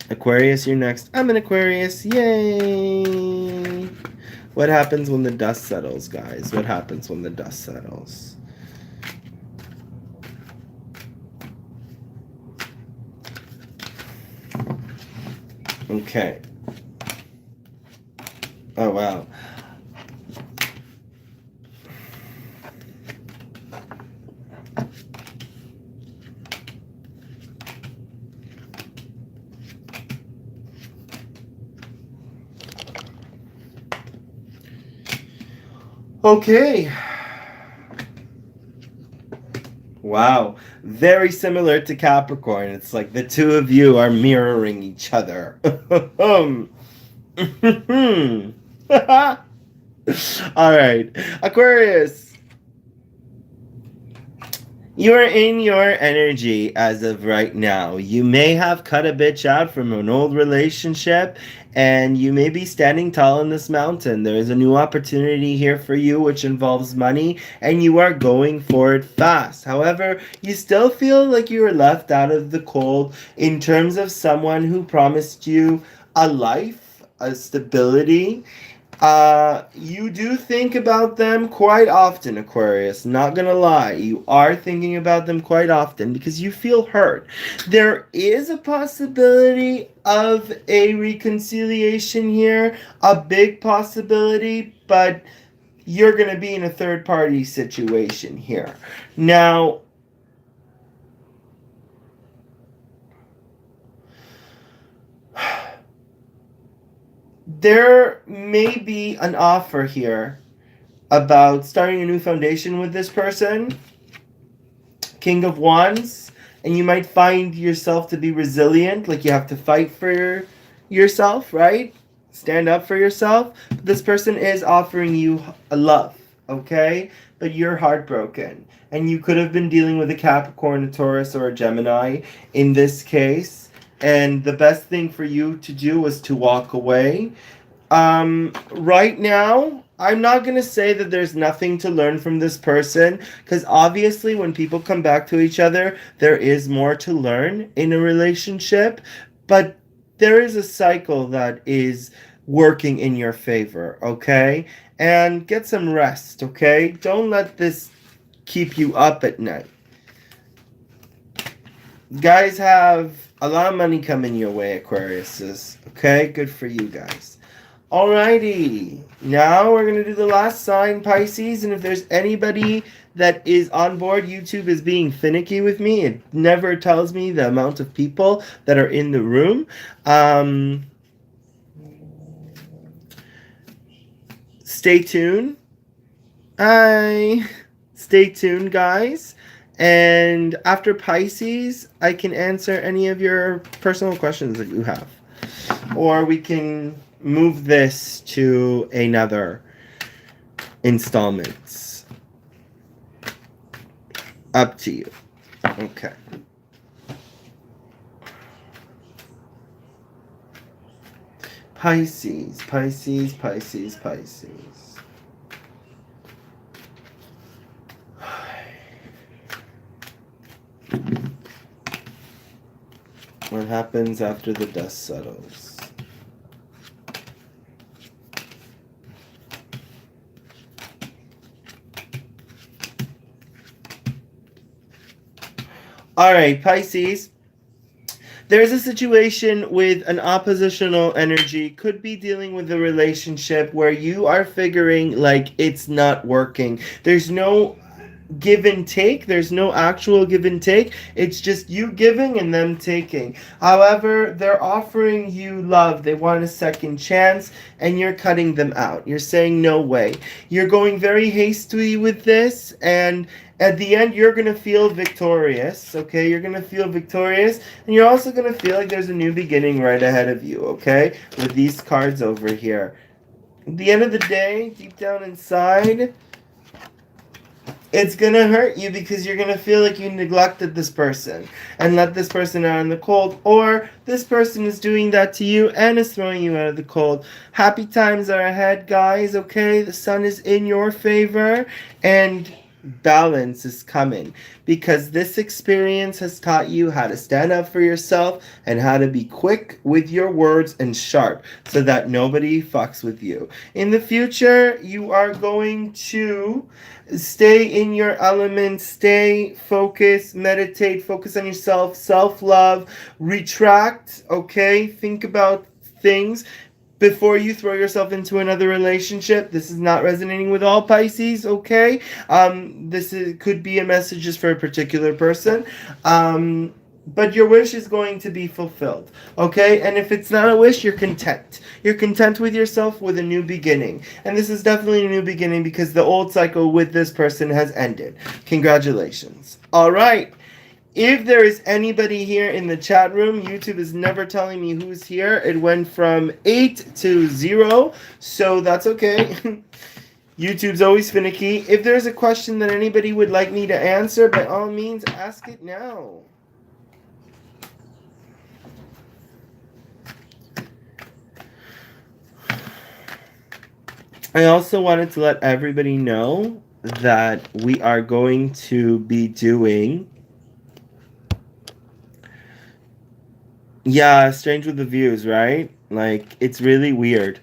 S1: Aquarius, you're next. I'm an Aquarius. Yay! What happens when the dust settles, guys? What happens when the dust settles? Okay. Oh, wow. Okay. Wow. Very similar to Capricorn. It's like the two of you are mirroring each other. All right. Aquarius. You're in your energy as of right now. You may have cut a bitch out from an old relationship and you may be standing tall in this mountain. There is a new opportunity here for you which involves money and you are going for it fast. However, you still feel like you were left out of the cold in terms of someone who promised you a life, a stability. You do think about them quite often, Aquarius. Not gonna lie. You are thinking about them quite often because you feel hurt. There is a possibility of a reconciliation here, a big possibility, but you're gonna be in a third-party situation here. Now, there may be an offer here about starting a new foundation with this person, King of Wands, and you might find yourself to be resilient, like you have to fight for yourself, right? Stand up for yourself. But this person is offering you a love, okay? But you're heartbroken. And you could have been dealing with a Capricorn, a Taurus, or a Gemini in this case. And the best thing for you to do was to walk away. Right now, I'm not going to say that there's nothing to learn from this person, because obviously when people come back to each other, there is more to learn in a relationship, but there is a cycle that is working in your favor, okay? And get some rest, okay? Don't let this keep you up at night. Guys have a lot of money coming your way, Aquariuses, okay? Good for you guys. Alrighty, now we're going to do the last sign, Pisces, and if there's anybody that is on board, YouTube is being finicky with me. It never tells me the amount of people that are in the room. Stay tuned. Stay tuned, guys. And after Pisces, I can answer any of your personal questions that you have. Or we can move this to another installment. Up to you. Okay. Pisces, Pisces, Pisces, Pisces. What happens after the dust settles? All right, Pisces. There's a situation with an oppositional energy. Could be dealing with a relationship where you are figuring like it's not working. There's no give and take. There's no actual give and take. It's just you giving and them taking. However, they're offering you love. They want a second chance and you're cutting them out. You're saying no way. You're going very hastily with this, and at the end you're going to feel victorious, okay? You're going to feel victorious, and you're also going to feel like there's a new beginning right ahead of you, okay? With these cards over here. At the end of the day, deep down inside, it's going to hurt you because you're going to feel like you neglected this person and let this person out in the cold, or this person is doing that to you and is throwing you out of the cold. Happy times are ahead, guys, okay? The sun is in your favor and balance is coming, because this experience has taught you how to stand up for yourself and how to be quick with your words and sharp so that nobody fucks with you. In the future, you are going to stay in your element, stay focused, meditate, focus on yourself, self-love, retract, okay? Think about things before you throw yourself into another relationship. This is not resonating with all Pisces, okay? Could be a message just for a particular person. But your wish is going to be fulfilled, okay? And if it's not a wish, you're content. You're content with yourself with a new beginning. And this is definitely a new beginning because the old cycle with this person has ended. Congratulations. All right. If there is anybody here in the chat room, YouTube is never telling me who's here. It went from 8 to 0, so that's okay. YouTube's always finicky. If there's a question that anybody would like me to answer, by all means, ask it now. I also wanted to let everybody know that we are going to be doing... Yeah, strange with the views, right? Like, it's really weird.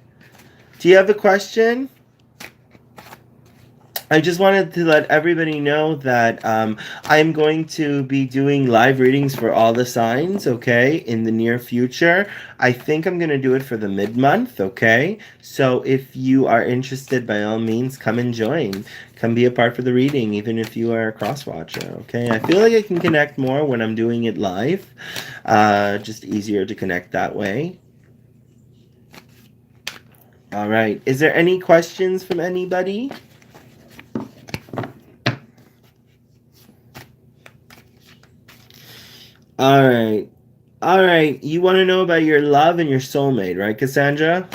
S1: Do you have a question? I just wanted to let everybody know that I'm going to be doing live readings for all the signs, okay, in the near future. I think I'm going to do it for the mid-month, okay? So if you are interested, by all means, come and join. Come be a part for the reading, even if you are a cross-watcher, okay? I feel like I can connect more when I'm doing it live. Just easier to connect that way. All right. Is there any questions from anybody? All right. All right. You want to know about your love and your soulmate, right, Cassandra?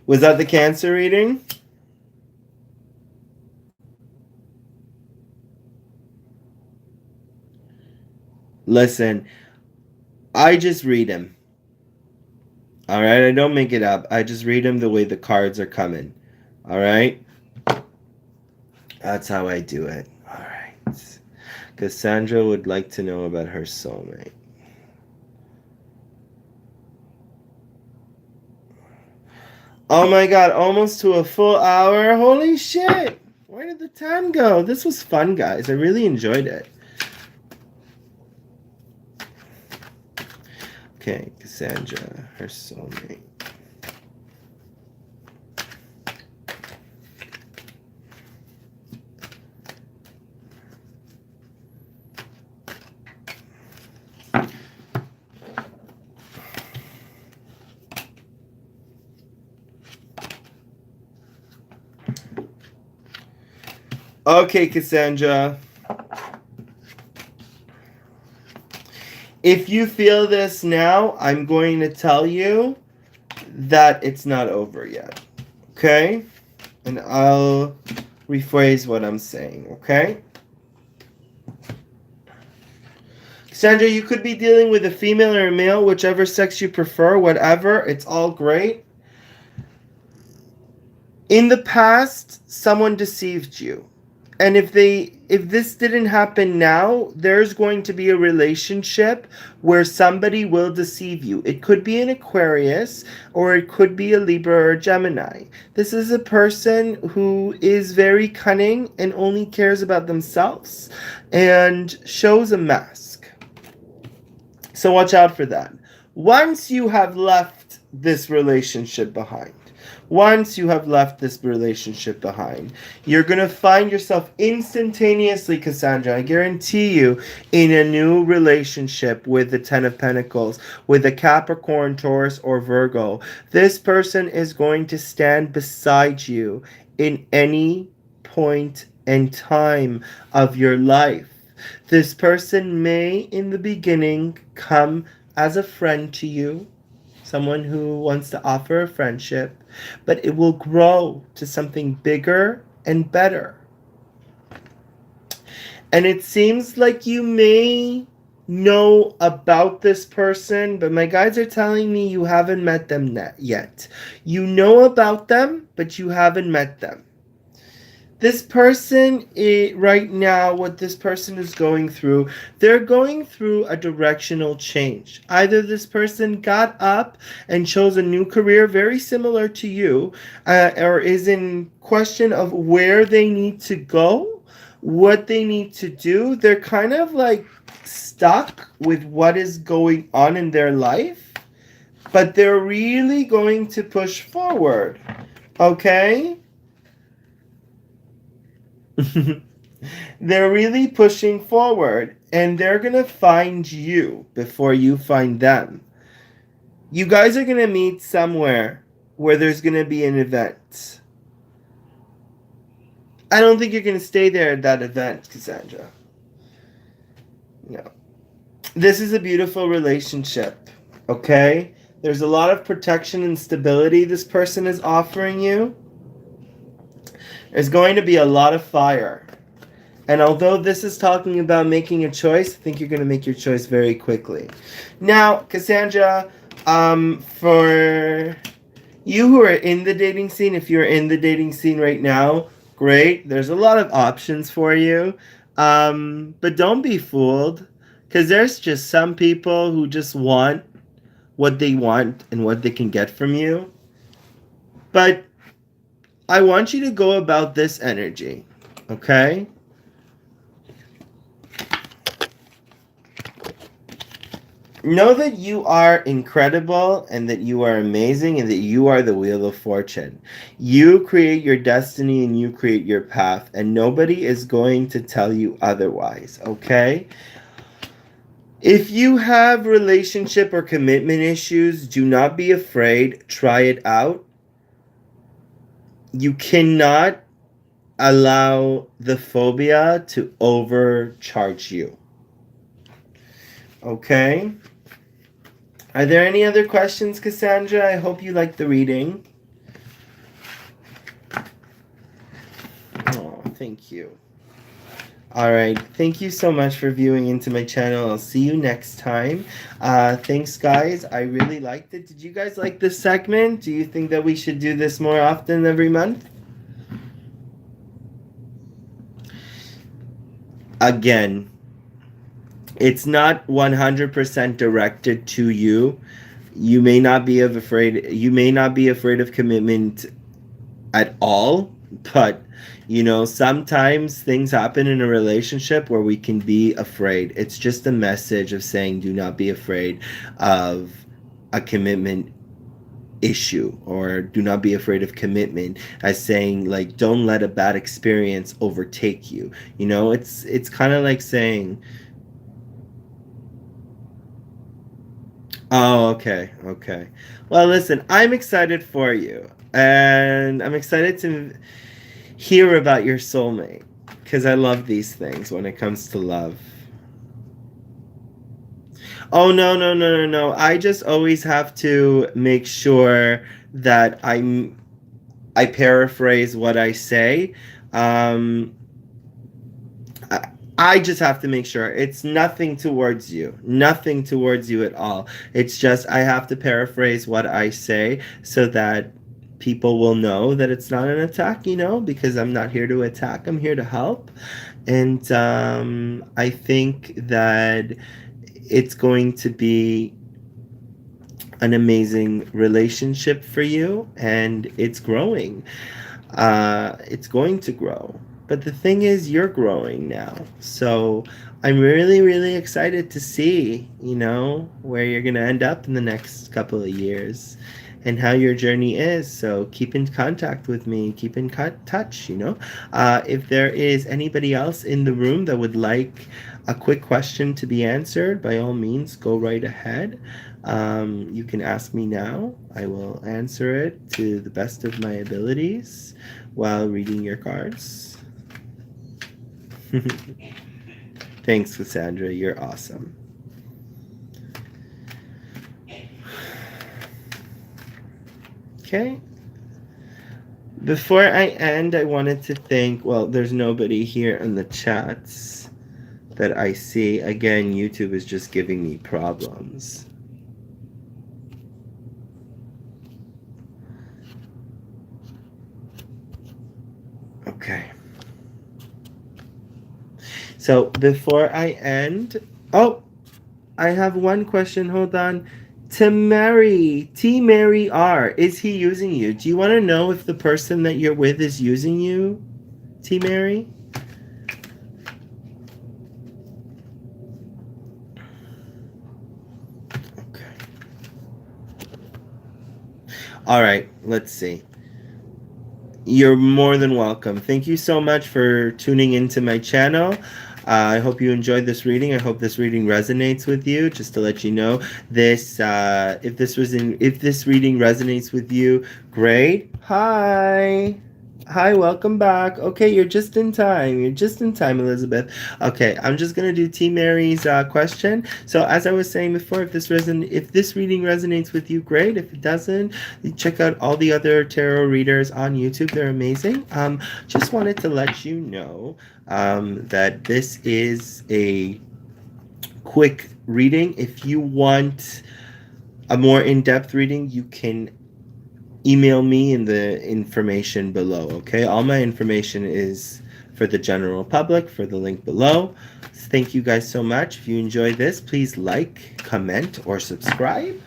S1: Was that the Cancer reading? Listen, I just read him. All right? I don't make it up. I just read him the way the cards are coming. All right? That's how I do it. All right. Cassandra would like to know about her soulmate. Oh my god, almost to a full hour. Holy shit. Where did the time go? This was fun, guys. I really enjoyed it. Okay, Cassandra, her soulmate. Okay, Cassandra. If you feel this now, I'm going to tell you that it's not over yet. Okay? And I'll rephrase what I'm saying, okay? Cassandra, you could be dealing with a female or a male, whichever sex you prefer, whatever. It's all great. In the past, someone deceived you. And if this didn't happen now, there's going to be a relationship where somebody will deceive you. It could be an Aquarius, or it could be a Libra or a Gemini. This is a person who is very cunning and only cares about themselves and shows a mask. So watch out for that. Once you have left this relationship behind, you're going to find yourself instantaneously, Cassandra, I guarantee you, in a new relationship with the Ten of Pentacles, with a Capricorn, Taurus, or Virgo. This person is going to stand beside you in any point and time of your life. This person may, in the beginning, come as a friend to you, someone who wants to offer a friendship, but it will grow to something bigger and better. And it seems like you may know about this person, but my guides are telling me you haven't met them yet. You know about them, but you haven't met them. This person, right now, what this person is going through, they're going through a directional change. Either this person got up and chose a new career very similar to you, or is in question of where they need to go, what they need to do. They're kind of like stuck with what is going on in their life, but they're really going to push forward. Okay? They're really pushing forward, and they're going to find you before you find them. You guys are going to meet somewhere where there's going to be an event. I don't think you're going to stay there at that event, Cassandra. No. This is a beautiful relationship, okay? There's a lot of protection and stability this person is offering you. There's going to be a lot of fire. And although this is talking about making a choice, I think you're going to make your choice very quickly. Now, Cassandra, for you who are in the dating scene, if you're in the dating scene right now, great. There's a lot of options for you. But don't be fooled, because there's just some people who just want what they want and what they can get from you. But I want you to go about this energy, okay? Know that you are incredible and that you are amazing and that you are the wheel of fortune. You create your destiny and you create your path, and nobody is going to tell you otherwise, okay? If you have relationship or commitment issues, do not be afraid. Try it out. You cannot allow the phobia to overcharge you. Okay? Are there any other questions, Cassandra? I hope you liked the reading. Oh, thank you. All right. Thank you so much for viewing into my channel. I'll see you next time. Thanks, guys. I really liked it. Did you guys like this segment? Do you think that we should do this more often every month? Again, it's not 100% directed to you. You may not be afraid of commitment at all, but sometimes things happen in a relationship where we can be afraid. It's just a message of saying do not be afraid of a commitment issue, or do not be afraid of commitment, as saying like don't let a bad experience overtake you. It's kind of like saying, oh, okay, okay. Well, listen, I'm excited for you, and I'm excited to hear about your soulmate, because I love these things when it comes to love. Oh, no, no, no, no, no. I just always have to make sure that I paraphrase what I say. Um, I just have to make sure it's nothing towards you at all. It's just I have to paraphrase what I say so that people will know that it's not an attack, because I'm not here to attack, I'm here to help. And I think that it's going to be an amazing relationship for you, and it's growing. It's going to grow. But the thing is, you're growing now. So I'm really, really excited to see, where you're going to end up in the next couple of years and how your journey is. So keep in contact with me, keep in touch, If there is anybody else in the room that would like a quick question to be answered, by all means, go right ahead. You can ask me now. I will answer it to the best of my abilities while reading your cards. Thanks, Cassandra. You're awesome. Okay. Before I end, I wanted to thank, well, there's nobody here in the chats that I see. Again, YouTube is just giving me problems. Okay. So before I end, oh, I have one question. Hold on. T Mary R. Is he using you? Do you want to know if the person that you're with is using you, T Mary? Okay. All right. Let's see. You're more than welcome. Thank you so much for tuning into my channel. I hope you enjoyed this reading. I hope this reading resonates with you. Just to let you know, if this reading resonates with you, great. Hi. Hi, welcome back. Okay, you're just in time. You're just in time, Elizabeth. Okay, I'm just gonna do T Mary's question. So as I was saying before, if this reading resonates with you, great. If it doesn't, check out all the other tarot readers on YouTube. They're amazing. Just wanted to let you know that this is a quick reading. If you want a more in-depth reading, you can email me in the information below. Okay, all my information is for the general public, for the link below. Thank you guys so much. If you enjoyed this, please like, comment, or subscribe,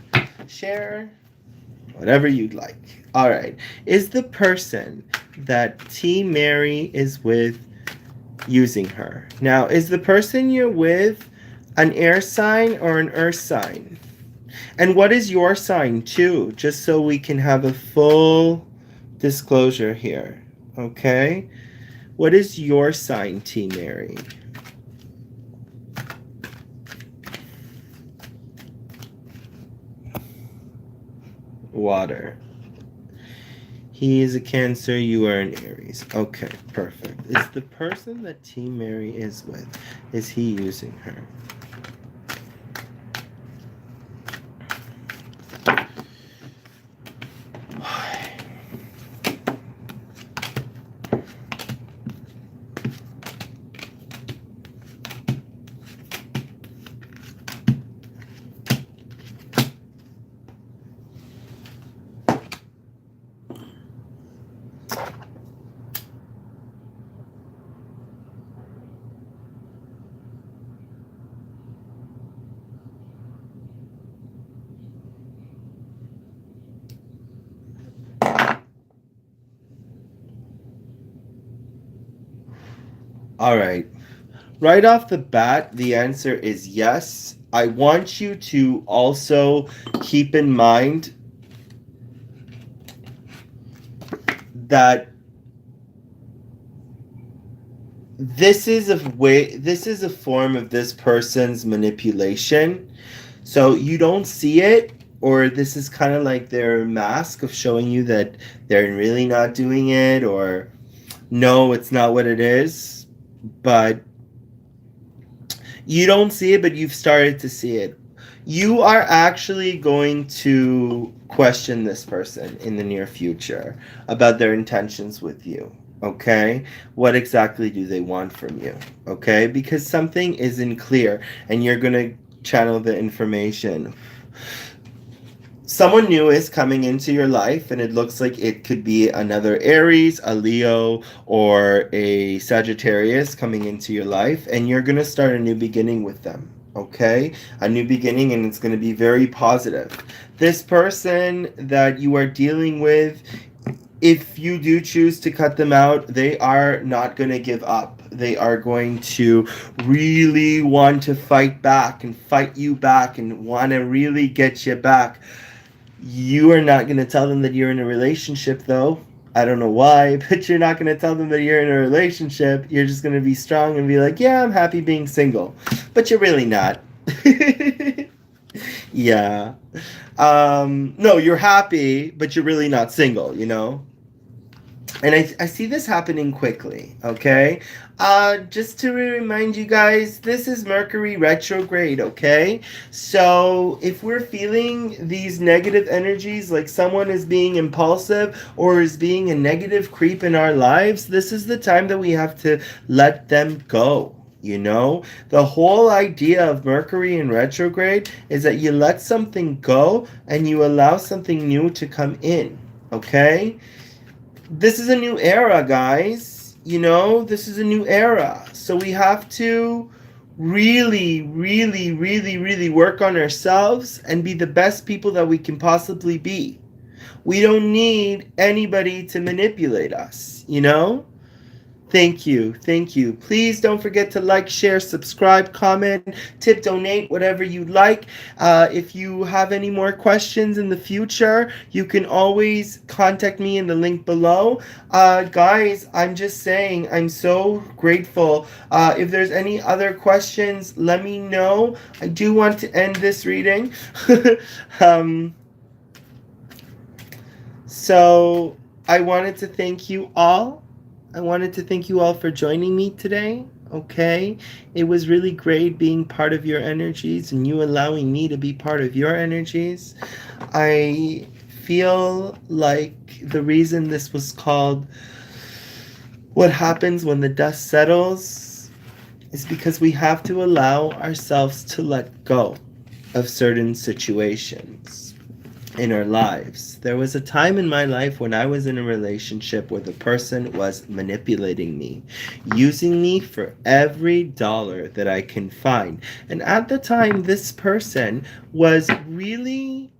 S1: share, whatever you'd like. All right, is the person that T Mary is with using her? Now, is the person you're with An air sign or an earth sign? And what is your sign too? Just so we can have a full disclosure here. Okay? What is your sign, T. Mary? Water. He is a Cancer, you are an Aries. Okay, perfect. Is the person that T. Mary is with, is he using her? All right. Right off the bat, the answer is yes. I want you to also keep in mind that this is a form of this person's manipulation. So you don't see it, or this is kind of like their mask of showing you that they're really not doing it, or no, it's not what it is. But you don't see it, but you've started to see it. You are actually going to question this person in the near future about their intentions with you. Okay? What exactly do they want from you? Okay? Because something isn't clear and you're going to channel the information. Someone new is coming into your life, and it looks like it could be another Aries, a Leo, or a Sagittarius coming into your life, and you're going to start a new beginning with them. Okay? A new beginning, and it's going to be very positive. This person that you are dealing with, if you do choose to cut them out, they are not going to give up. They are going to really want to fight back and fight you back and want to really get you back. You are not going to tell them that you're in a relationship, though. I don't know why, but you're not going to tell them that you're in a relationship. You're just going to be strong and be like, yeah, I'm happy being single. But you're really not. Yeah. No, you're happy, but you're really not single, you know? And I see this happening quickly, okay? Just to remind you guys, this is Mercury retrograde, okay? So if we're feeling these negative energies, like someone is being impulsive or is being a negative creep in our lives, this is the time that we have to let them go. You know, the whole idea of Mercury in retrograde is that you let something go and you allow something new to come in, okay? This is a new era, guys. You know, this is a new era. So we have to really, really, really, really work on ourselves and be the best people that we can possibly be. We don't need anybody to manipulate us, you know? Thank you. Thank you. Please don't forget to like, share, subscribe, comment, tip, donate, whatever you like. If you have any more questions in the future, you can always contact me in the link below. Guys, I'm just saying, I'm so grateful. If there's any other questions, let me know. I do want to end this reading. So I wanted to thank you all. I wanted to thank you all for joining me today, okay? It was really great being part of your energies and you allowing me to be part of your energies. I feel like the reason this was called What Happens When the Dust Settles is because we have to allow ourselves to let go of certain situations in our lives. There was a time in my life when I was in a relationship where the person was manipulating me, using me for every dollar that I can find. And at the time, this person was really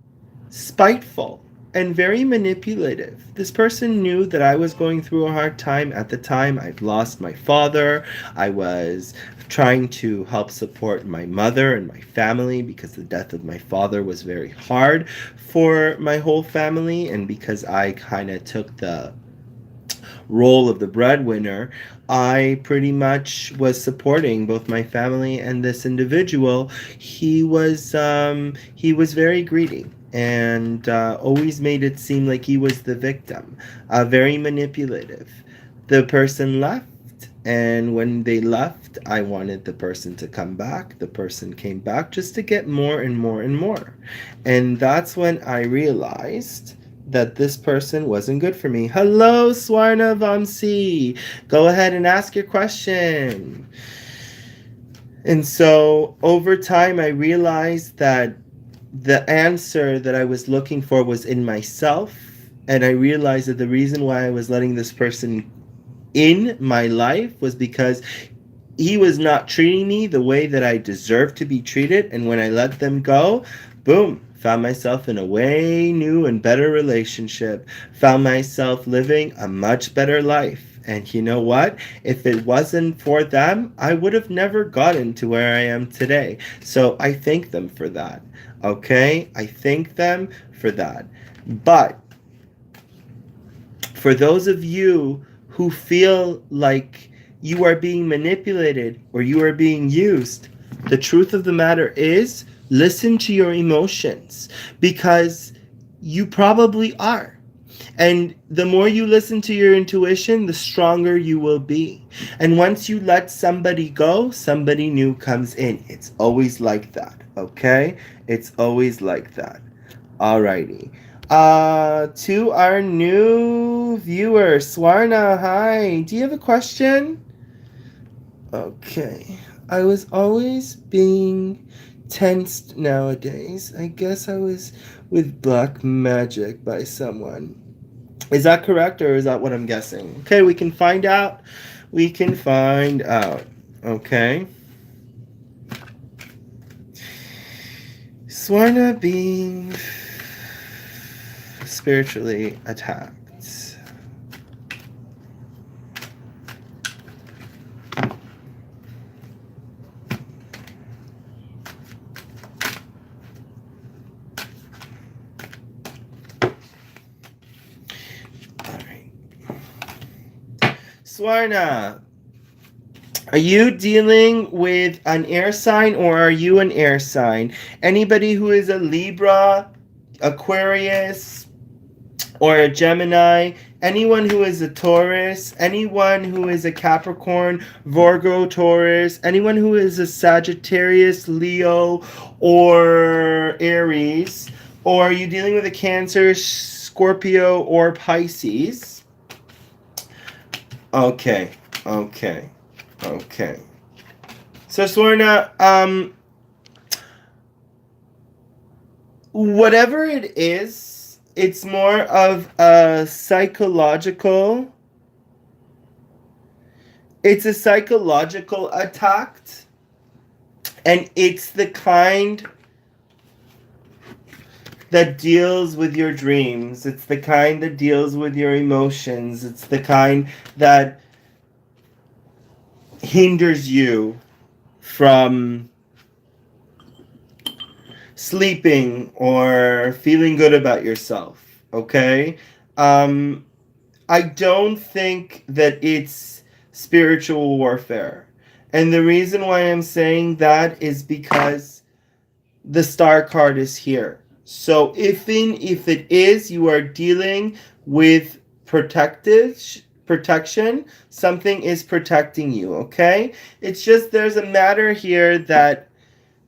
S1: spiteful. and very manipulative. This person knew that I was going through a hard time. At the time, I'd lost my father. I was trying to help support my mother and my family because the death of my father was very hard for my whole family, and because I kind of took the role of the breadwinner, I pretty much was supporting both my family and this individual. He was very greedy and always made it seem like he was the victim. Very manipulative. The person left. And when they left, I wanted the person to come back. The person came back just to get more and more and more. And that's when I realized that this person wasn't good for me. Hello, Swarna Vamsi. Go ahead and ask your question. And so over time, I realized that the answer that I was looking for was in myself. And I realized that the reason why I was letting this person in my life was because he was not treating me the way that I deserved to be treated. And when I let them go, boom, found myself in a way new and better relationship, found myself living a much better life. And you know what? If it wasn't for them, I would have never gotten to where I am today. So I thank them for that. Okay? I thank them for that. But for those of you who feel like you are being manipulated or you are being used, the truth of the matter is listen to your emotions, because you probably are. And the more you listen to your intuition, the stronger you will be. And once you let somebody go, somebody new comes in. It's always like that, okay? It's always like that. Alrighty. To our new viewer, Swarna, hi. Do you have a question? Okay. I was always being tensed nowadays. I guess I was with black magic by someone. Is that correct, or is that what I'm guessing? Okay, we can find out. We can find out. Okay. Swarna being spiritually attacked. Swarna, are you dealing with an air sign, or are you an air sign? Anybody who is a Libra, Aquarius, or a Gemini, anyone who is a Taurus, anyone who is a Capricorn, Virgo, Taurus, anyone who is a Sagittarius, Leo, or Aries, or are you dealing with a Cancer, Scorpio, or Pisces? Okay, okay, okay. So Swarna, whatever it is, it's more of a psychological. It's a psychological attack, and it's the kind that deals with your dreams. It's the kind that deals with your emotions. It's the kind that hinders you from sleeping or feeling good about yourself. Okay? I don't think that it's spiritual warfare. And the reason why I'm saying that is because the star card is here. So if it is, you are dealing with protection, something is protecting you, okay? It's just there's a matter here that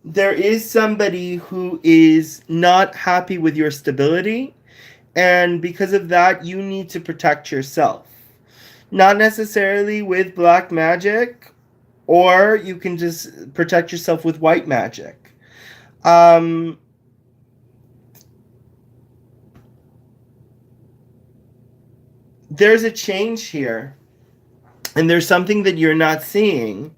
S1: there is somebody who is not happy with your stability, and because of that, you need to protect yourself. Not necessarily with black magic, or you can just protect yourself with white magic. There's a change here, and there's something that you're not seeing.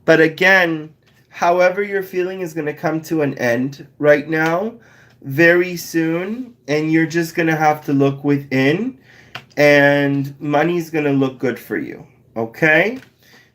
S1: But again, however you're feeling is going to come to an end right now. very soon, and you're just going to have to look within, and money's going to look good for you. Okay?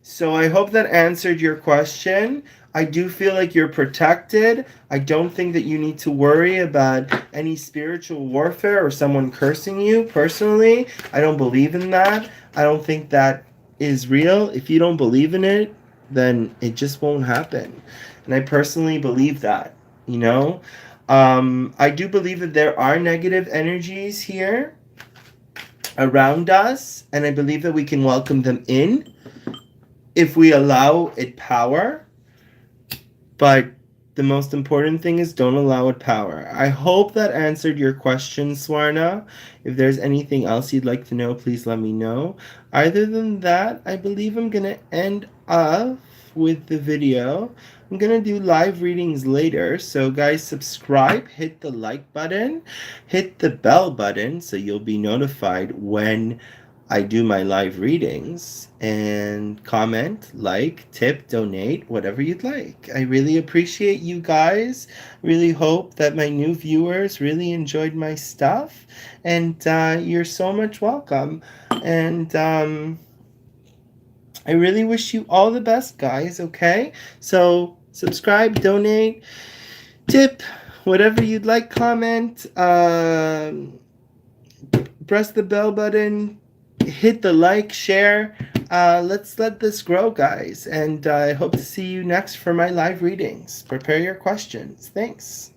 S1: So I hope that answered your question. I do feel like you're protected. I don't think that you need to worry about any spiritual warfare or someone cursing you personally. I don't believe in that. I don't think that is real. If you don't believe in it, then it just won't happen. And I personally believe that, you know? I do believe that there are negative energies here around us, and I believe that we can welcome them in if we allow it power. But the most important thing is don't allow it power. I hope that answered your question, Swarna. If there's anything else you'd like to know, please let me know. Other than that, I believe I'm going to end up with the video. I'm going to do live readings later. So guys, subscribe, hit the like button, hit the bell button so you'll be notified when I do my live readings, and comment, like, tip, donate, whatever you'd like. I really appreciate you guys. Really hope that my new viewers really enjoyed my stuff, and you're so much welcome. And I really wish you all the best, guys, okay? So subscribe, donate, tip, whatever you'd like, comment, press the bell button, hit the like, share. Let's let this grow, guys. And I hope to see you next for my live readings. Prepare your questions. Thanks.